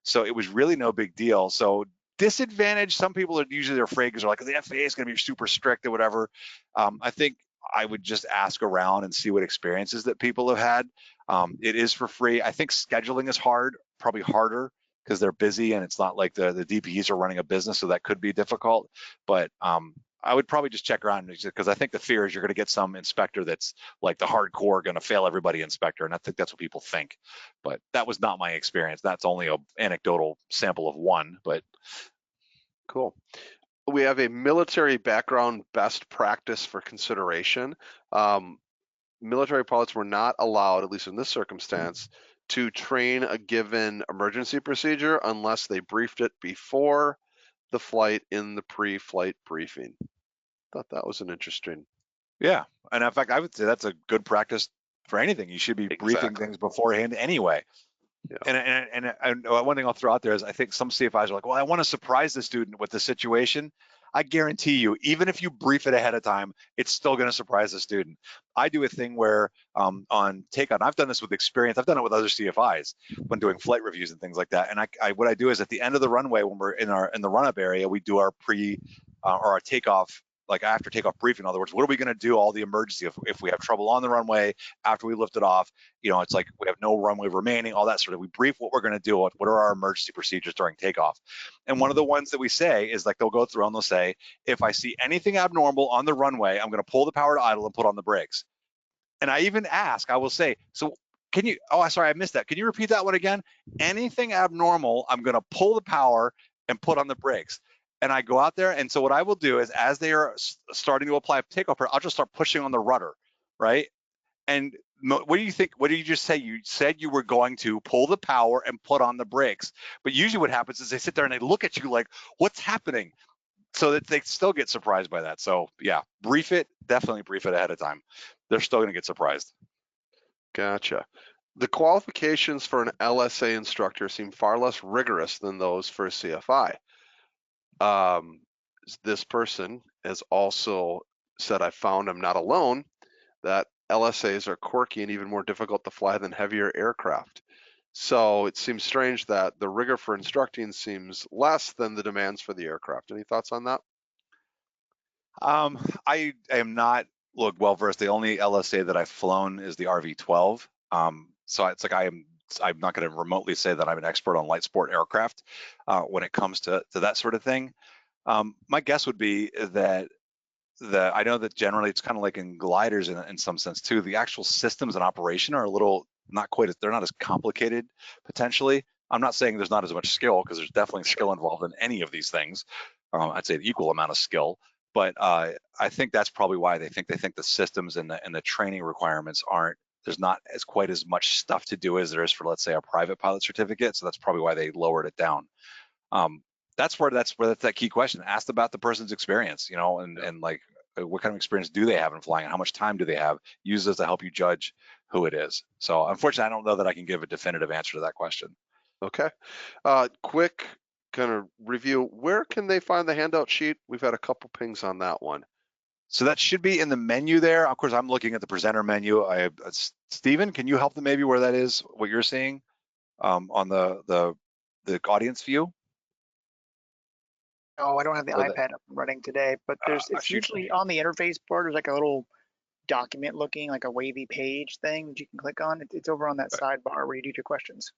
So it was really no big deal. So disadvantage, some people are usually afraid because they're like, the FAA is going to be super strict or whatever. I think I would just ask around and see what experiences that people have had. It is for free. I think scheduling is hard, probably harder because they're busy and it's not like the DPEs are running a business, so that could be difficult. But I would probably just check around because I think the fear is you're going to get some inspector that's like the hardcore going to fail everybody inspector. And I think that's what people think. But that was not my experience. That's only an anecdotal sample of one. But cool. We have a military background best practice for consideration. Military pilots were not allowed, at least in this circumstance, to train a given emergency procedure unless they briefed it before the flight in the pre-flight briefing. Thought that was an interesting. Yeah, and in fact, I would say that's a good practice for anything. You should be briefing things beforehand anyway. Yeah. And one thing I'll throw out there is I think some CFIs are like, well, I want to surprise the student with the situation. I guarantee you, even if you brief it ahead of time, it's still going to surprise the student. I do a thing where on takeoff, I've done this with experience. I've done it with other CFIs when doing flight reviews and things like that. And what I do is at the end of the runway, when we're in the run-up area, we do our or our takeoff, like after takeoff briefing. In other words, what are we going to do all the emergency if we have trouble on the runway after we lift it off? It's like we have no runway remaining, all that sort of. We brief what we're going to do. What are our emergency procedures during takeoff? And one of the ones that we say is like they'll go through and they'll say, if I see anything abnormal on the runway, I'm going to pull the power to idle and put on the brakes. And I even ask, I will say, so can you, oh, sorry, I missed that. Can you repeat that one again? Anything abnormal, I'm going to pull the power and put on the brakes. And I go out there. And so what I will do is as they are starting to apply takeoff pressure, I'll just start pushing on the rudder, right? And what do you think? What did you just say? You said you were going to pull the power and put on the brakes. But usually what happens is they sit there and they look at you like, what's happening? So that they still get surprised by that. So yeah, definitely brief it ahead of time. They're still going to get surprised. Gotcha. The qualifications for an LSA instructor seem far less rigorous than those for a CFI. This person has also said, I found I'm not alone, that LSAs are quirky and even more difficult to fly than heavier aircraft. So it seems strange that the rigor for instructing seems less than the demands for the aircraft. Any thoughts on that? I am not well versed. The only LSA that I've flown is the RV-12. So it's like I'm not going to remotely say that I'm an expert on light sport aircraft when it comes to that sort of thing. My guess would be that I know that generally it's kind of like in gliders in some sense too. The actual systems and operation are a little they're not as complicated potentially. I'm not saying there's not as much skill, because there's definitely skill involved in any of these things. I'd say an equal amount of skill, but I think that's probably why they think the systems and the training requirements there's not quite as much stuff to do as there is for, let's say, a private pilot certificate. So that's probably why they lowered it down. That's where that's that key question. Asked about the person's experience, and like what kind of experience do they have in flying and how much time do they have? Use this to help you judge who it is. So unfortunately, I don't know that I can give a definitive answer to that question. Okay. Quick kind of review. Where can they find the handout sheet? We've had a couple pings on that one. So that should be in the menu there. Of course, I'm looking at the presenter menu. Stephen, can you help them maybe where that is, what you're seeing on the audience view? Oh, I don't have the iPad up and running today, but it's usually on the interface bar. There's like a little document looking like a wavy page thing that you can click on. It's over on that sidebar where you do your questions.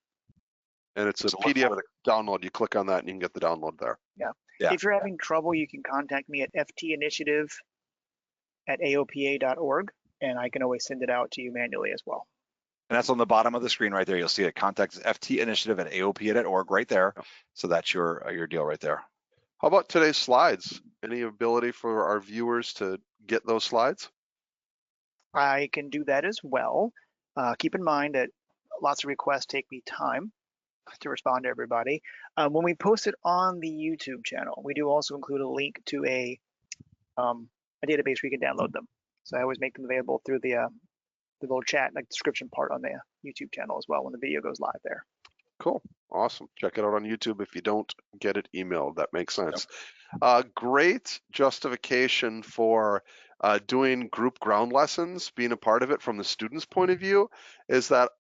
And it's a PDF download. You click on that and you can get the download there. Yeah. If you're having trouble, you can contact me at ftinitiative@aopa.org, and I can always send it out to you manually as well. And that's on the bottom of the screen right there. You'll see it. Contact ftinitiative@aopa.org right there. So that's your deal right there. How about today's slides? Any ability for our viewers to get those slides? I can do that as well. Keep in mind that lots of requests take me time to respond to everybody. When we post it on the YouTube channel, we do also include a link to a database where you can download them. So I always make them available through the little chat, like description part on the YouTube channel as well when the video goes live there. Cool. Awesome. Check it out on YouTube if you don't get it emailed. That makes sense. Great justification for doing group ground lessons, being a part of it from the student's point of view, is that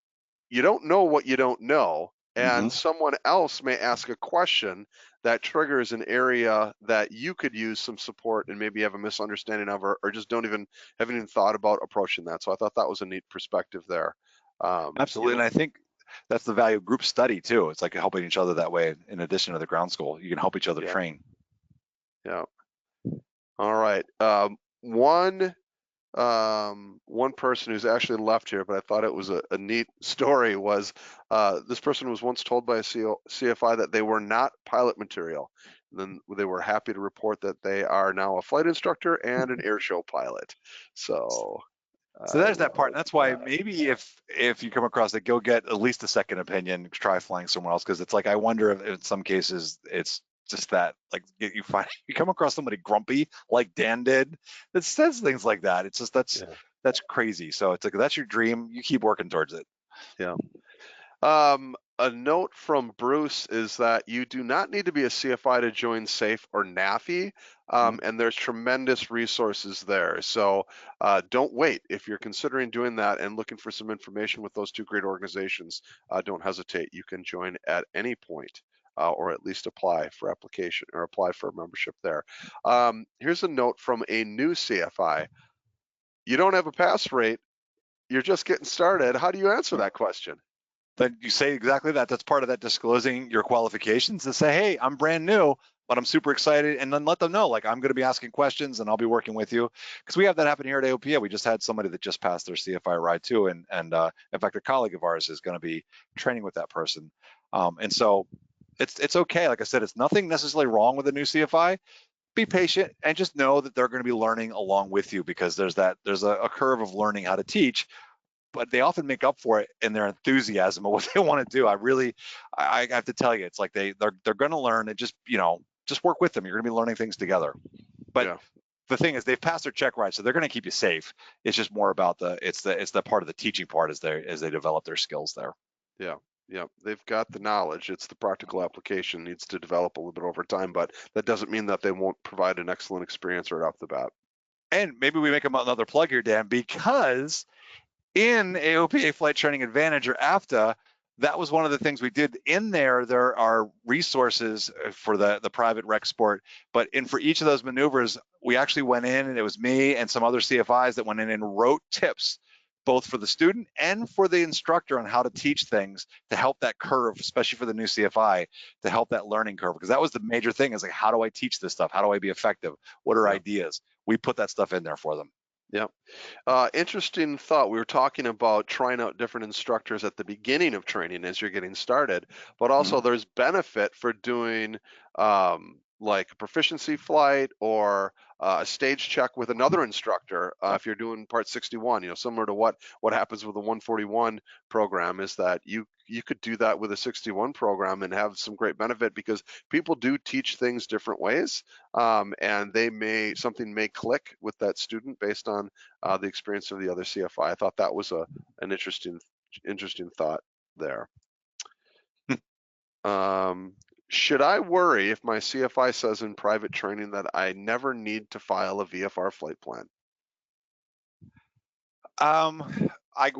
you don't know what you don't know, and someone else may ask a question that triggers an area that you could use some support and maybe have a misunderstanding of, or just haven't even thought about approaching that. So I thought that was a neat perspective there. Absolutely. And I think that's the value of group study too. It's like helping each other that way. In addition to the ground school, you can help each other train. Yeah. All right. One person who's actually left here, but I thought it was a neat story, was this person was once told by a CFI that they were not pilot material. And then they were happy to report that they are now a flight instructor and an air show pilot. So there's that part. And that's why maybe if you come across it, go get at least a second opinion, try flying somewhere else. Because it's like, I wonder if in some cases it's just that, like, you come across somebody grumpy like Dan did that says things like that. It's just that's crazy. So it's like, that's your dream. You keep working towards it. Yeah. A note from Bruce is that you do not need to be a CFI to join SAFE or NAFI, and there's tremendous resources there. So don't wait. If you're considering doing that and looking for some information with those two great organizations, don't hesitate. You can join at any point. Or at least apply for application or apply for a membership there. Here's a note from a new CFI. You don't have a pass rate. You're just getting started. How do you answer that question? Then you say exactly that. That's part of that disclosing your qualifications, to say, hey, I'm brand new. I'm super excited, and then let them know, like, I'm going to be asking questions and I'll be working with you, because we have that happen here at AOPA. We just had somebody that just passed their CFI ride too, and in fact, a colleague of ours is going to be training with that person, and so it's okay. Like I said, it's nothing necessarily wrong with a new CFI. Be patient and just know that they're going to be learning along with you, because there's a curve of learning how to teach, but they often make up for it in their enthusiasm of what they want to do. I have to tell you, it's like they're going to learn, and just work with them. You're going to be learning things together. But Yeah. the thing is, they've passed their check ride, so they're going to keep you safe. It's just more about it's the part of the teaching part as they develop their skills there. Yeah. Yeah, they've got the knowledge. It's the practical application needs to develop a little bit over time, but that doesn't mean that they won't provide an excellent experience right off the bat. And maybe we make another plug here, Dan, because in AOPA Flight Training Advantage, or AFTA, that was one of the things we did in there. There are resources for the private rec sport, but for each of those maneuvers, we actually went in, and it was me and some other CFIs that went in and wrote tips, both for the student and for the instructor, on how to teach things to help that curve, especially for the new CFI, to help that learning curve. Because that was the major thing, is like, how do I teach this stuff? How do I be effective? What are ideas? We put that stuff in there for them. Yeah. Interesting thought. We were talking about trying out different instructors at the beginning of training as you're getting started, but also there's benefit for doing like a proficiency flight or a stage check with another instructor if you're doing part 61. Similar to what happens with the 141 program, is that you could do that with a 61 program and have some great benefit, because people do teach things different ways, and something may click with that student based on the experience of the other CFI. I thought that was an interesting thought there. Should I worry if my CFI says in private training that I never need to file a VFR flight plan? I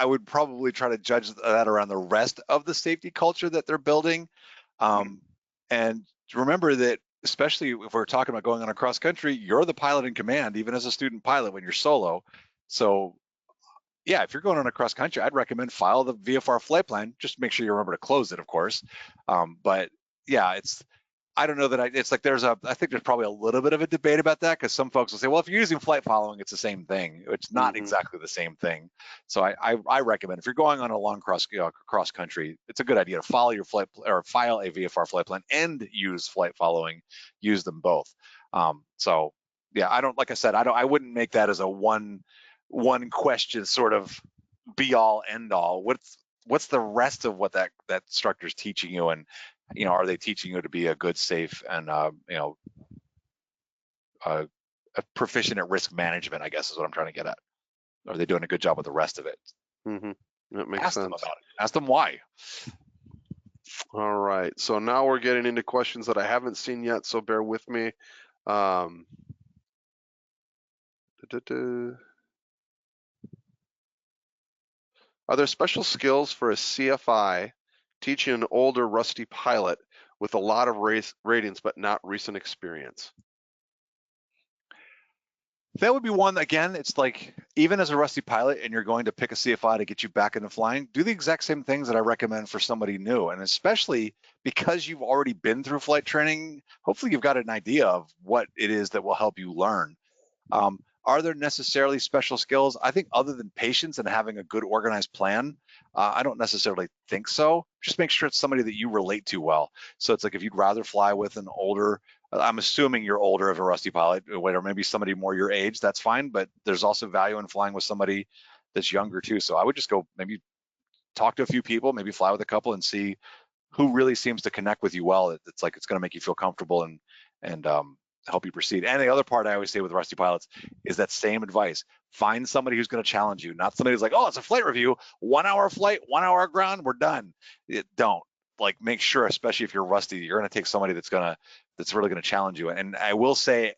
would probably try to judge that around the rest of the safety culture that they're building. And remember that, especially if we're talking about going on a cross country, you're the pilot in command, even as a student pilot when you're solo. So yeah, if you're going on a cross country, I'd recommend file the VFR flight plan. Just make sure you remember to close it, of course. But yeah, I don't know that it's like I think there's probably a little bit of a debate about that, because some folks will say, well, if you're using flight following, it's the same thing. It's not exactly the same thing. So I recommend, if you're going on a long cross country, it's a good idea to follow your flight, or file a VFR flight plan and use flight following. Use them both. So yeah, like I said, I wouldn't make that as a one question sort of be all end all. What's the rest of what that instructor's teaching you, and are they teaching you to be a good, safe, and a proficient at risk management, I guess is what I'm trying to get at. Are they doing a good job with the rest of it? That makes Ask sense. them about it. Ask them why. All right, so now we're getting into questions that I haven't seen yet, so bear with me. Are there special skills for a CFI teaching an older, rusty pilot with a lot of ratings but not recent experience? That would be one. Again, it's like, even as a rusty pilot and you're going to pick a CFI to get you back into flying, do the exact same things that I recommend for somebody new. And especially because you've already been through flight training, hopefully you've got an idea of what it is that will help you learn. Are there necessarily special skills? I think, other than patience and having a good organized plan, I don't necessarily think so. Just make sure it's somebody that you relate to well. So it's like, if you'd rather fly with an older, I'm assuming you're older of a rusty pilot, or maybe somebody more your age, that's fine. But there's also value in flying with somebody that's younger too. So I would just go, maybe talk to a few people, maybe fly with a couple, and see who really seems to connect with you well. It's like, it's going to make you feel comfortable and help you proceed. And the other part I always say with rusty pilots is that same advice: find somebody who's going to challenge you, not somebody who's like, oh, it's a flight review, 1 hour flight, 1 hour ground, we're done. Don't. Like, make sure, especially if you're rusty, you're going to take somebody that's really going to challenge you. And I will say,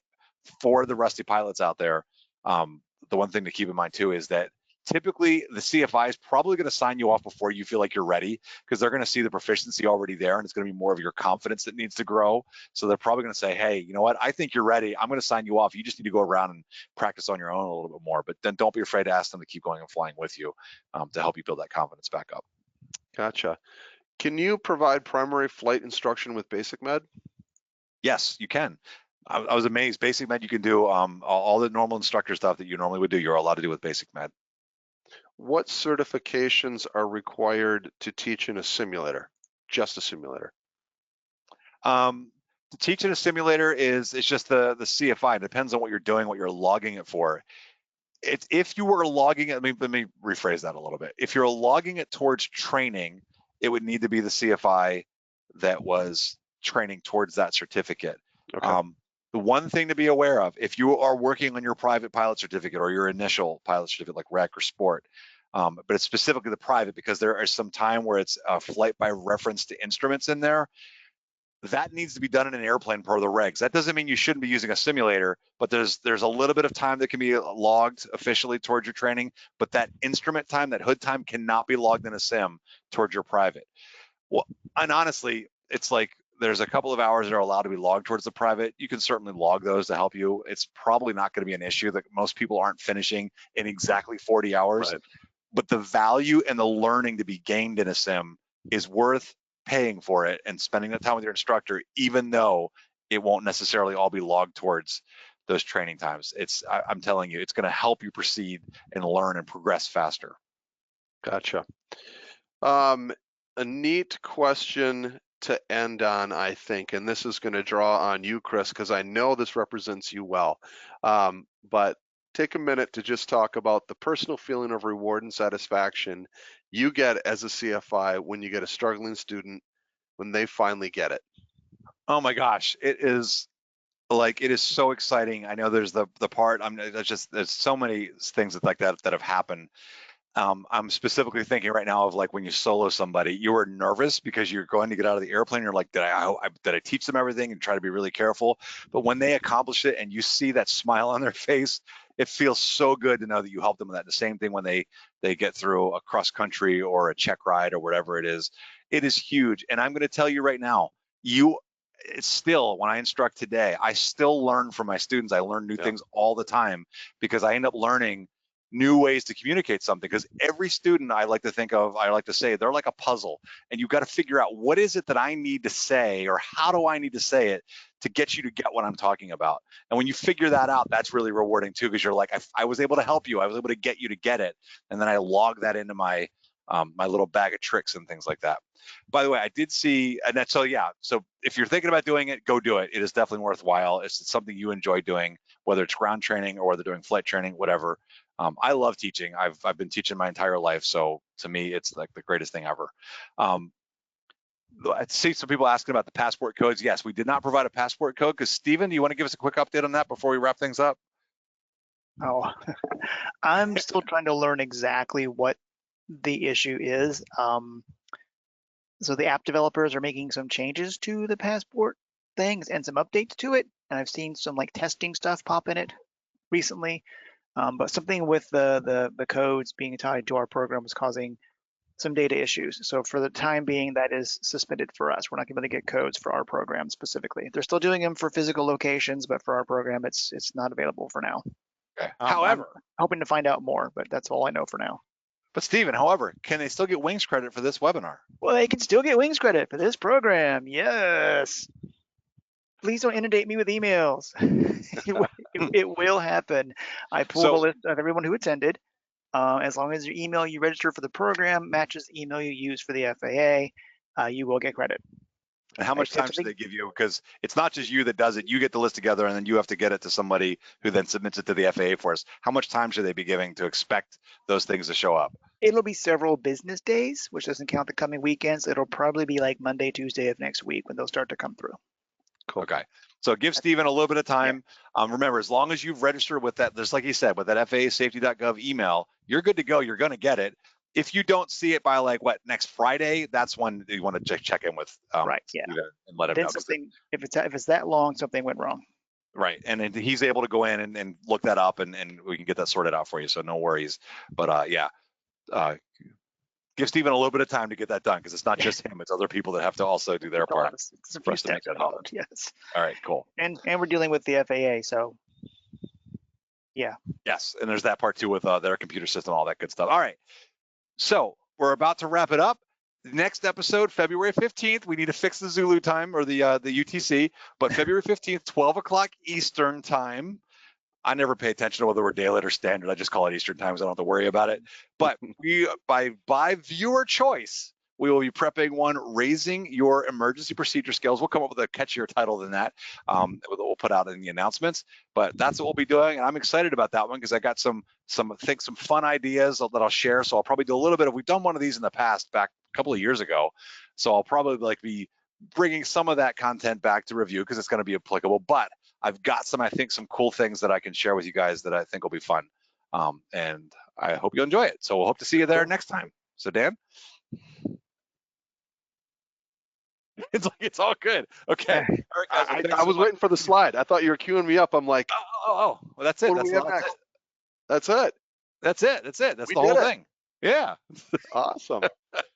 for the rusty pilots out there, the one thing to keep in mind too is that typically the CFI is probably going to sign you off before you feel like you're ready, because they're going to see the proficiency already there, and it's going to be more of your confidence that needs to grow. So they're probably going to say, hey, you know what, I think you're ready, I'm going to sign you off, you just need to go around and practice on your own a little bit more. But then don't be afraid to ask them to keep going and flying with you, to help you build that confidence back up. Gotcha. Can you provide primary flight instruction with basic med? Yes, you can. I was amazed. Basic Med, you can do all the normal instructor stuff that you normally would do. You're allowed to do with Basic Med. What certifications are required to teach in a simulator? Just a simulator. To teach in a simulator it's just the CFI. It depends on what you're doing, what you're logging it for. If you were logging it, let me rephrase that a little bit. If you're logging it towards training, it would need to be the CFI that was training towards that certificate. Okay. The one thing to be aware of, if you are working on your private pilot certificate or your initial pilot certificate like rec or sport, but it's specifically the private because there is some time where it's a flight by reference to instruments in there. That needs to be done in an airplane per the regs. That doesn't mean you shouldn't be using a simulator, but there's a little bit of time that can be logged officially towards your training, but that instrument time, that hood time cannot be logged in a sim towards your private. Well, and honestly, it's like there's a couple of hours that are allowed to be logged towards the private. You can certainly log those to help you. It's probably not going to be an issue that most people aren't finishing in exactly 40 hours, Right. but the value and the learning to be gained in a sim is worth paying for it and spending that time with your instructor, even though it won't necessarily all be logged towards those training times. I'm telling you, it's going to help you proceed and learn and progress faster. Gotcha. A neat question to end on, I think, and this is going to draw on you, Chris, because I know this represents you well. But take a minute to just talk about the personal feeling of reward and satisfaction you get as a CFI when you get a struggling student when they finally get it. Oh my gosh, it is so exciting. I know there's the part there's so many things like that have happened. I'm specifically thinking right now of like when you solo somebody, you were nervous because you're going to get out of the airplane. You're like, did I teach them everything, and try to be really careful? But when they accomplish it and you see that smile on their face, it feels so good to know that you helped them with that. The same thing when they get through a cross country or a check ride or whatever it is huge. And I'm going to tell you right now, it's still, when I instruct today, I still learn from my students. I learn new things all the time because I end up learning new ways to communicate something, because every student I like to say they're like a puzzle, and you've got to figure out what is it that I need to say, or how do I need to say it to get you to get what I'm talking about. And when you figure that out, that's really rewarding too, because you're like, I was able to help you, I was able to get you to get it, and then I log that into my my little bag of tricks and things like that. By the way, I did see, and that's so if you're thinking about doing it, go do it. It is definitely worthwhile. It's something you enjoy doing, whether it's ground training or whether doing flight training, whatever. I love teaching. I've been teaching my entire life, so to me, it's like the greatest thing ever. I see some people asking about the passport codes. Yes, we did not provide a passport code, because Stephen, do you want to give us a quick update on that before we wrap things up? Oh, I'm still trying to learn exactly what the issue is. So the app developers are making some changes to the passport things and some updates to it, and I've seen some like testing stuff pop in it recently. But something with the codes being tied to our program is causing some data issues. So for the time being, that is suspended for us. We're not going to get codes for our program specifically. They're still doing them for physical locations, but for our program, it's not available for now. Okay. However, I'm hoping to find out more, but that's all I know for now. But Stephen, however, can they still get Wings credit for this webinar? Well, they can still get Wings credit for this program. Yes. Please don't inundate me with emails. It will happen. I pulled a list of everyone who attended. As long as your email you register for the program matches the email you use for the FAA, you will get credit. And how much time should they give you? Because it's not just you that does it. You get the list together, and then you have to get it to somebody who then submits it to the FAA for us. How much time should they be giving to expect those things to show up? It'll be several business days, which doesn't count the coming weekends. It'll probably be like Monday, Tuesday of next week when they'll start to come through. Cool. Okay. So give Stephen a little bit of time. Yeah. Remember, as long as you've registered with that, just like he said, with that FAAsafety.gov email, you're good to go. You're going to get it. If you don't see it by next Friday, that's when you want to check in with Stephen and let him know. If it's that long, something went wrong. Right. And he's able to go in and look that up, and we can get that sorted out for you. So no worries. But give Stephen a little bit of time to get that done, because it's not just him, it's other people that have to also do their part for us to make that happen. Yes. All right, cool. And we're dealing with the FAA, so yeah. Yes, and there's that part too with their computer system, all that good stuff. All right, so we're about to wrap it up. next episode, February 15th, we need to fix the Zulu time or the UTC, but February 15th, 12 o'clock Eastern time. I never pay attention to whether we're daylight or standard. I just call it Eastern time, so I don't have to worry about it. But we, by viewer choice, we will be prepping one, Raising Your Emergency Procedure Skills. We'll come up with a catchier title than that. We'll put out in the announcements. But that's what we'll be doing, and I'm excited about that one because I got some fun ideas that I'll share. So I'll probably do a little bit of. We've done one of these in the past, back a couple of years ago. So I'll probably be bringing some of that content back to review because it's going to be applicable. But I've got some cool things that I can share with you guys that I think will be fun. And I hope you enjoy it. So we'll hope to see you there next time. So Dan? It's all good. Okay. All right, guys, I was waiting for the slide. I thought you were queuing me up. I'm like, well, that's it. What do we have next? That's it. That's it. That's the whole thing. Yeah. Awesome.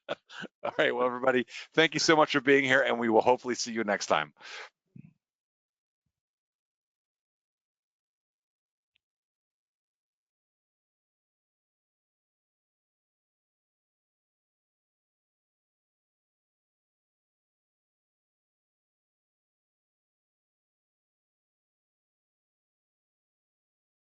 All right. Well, everybody, thank you so much for being here, and we will hopefully see you next time.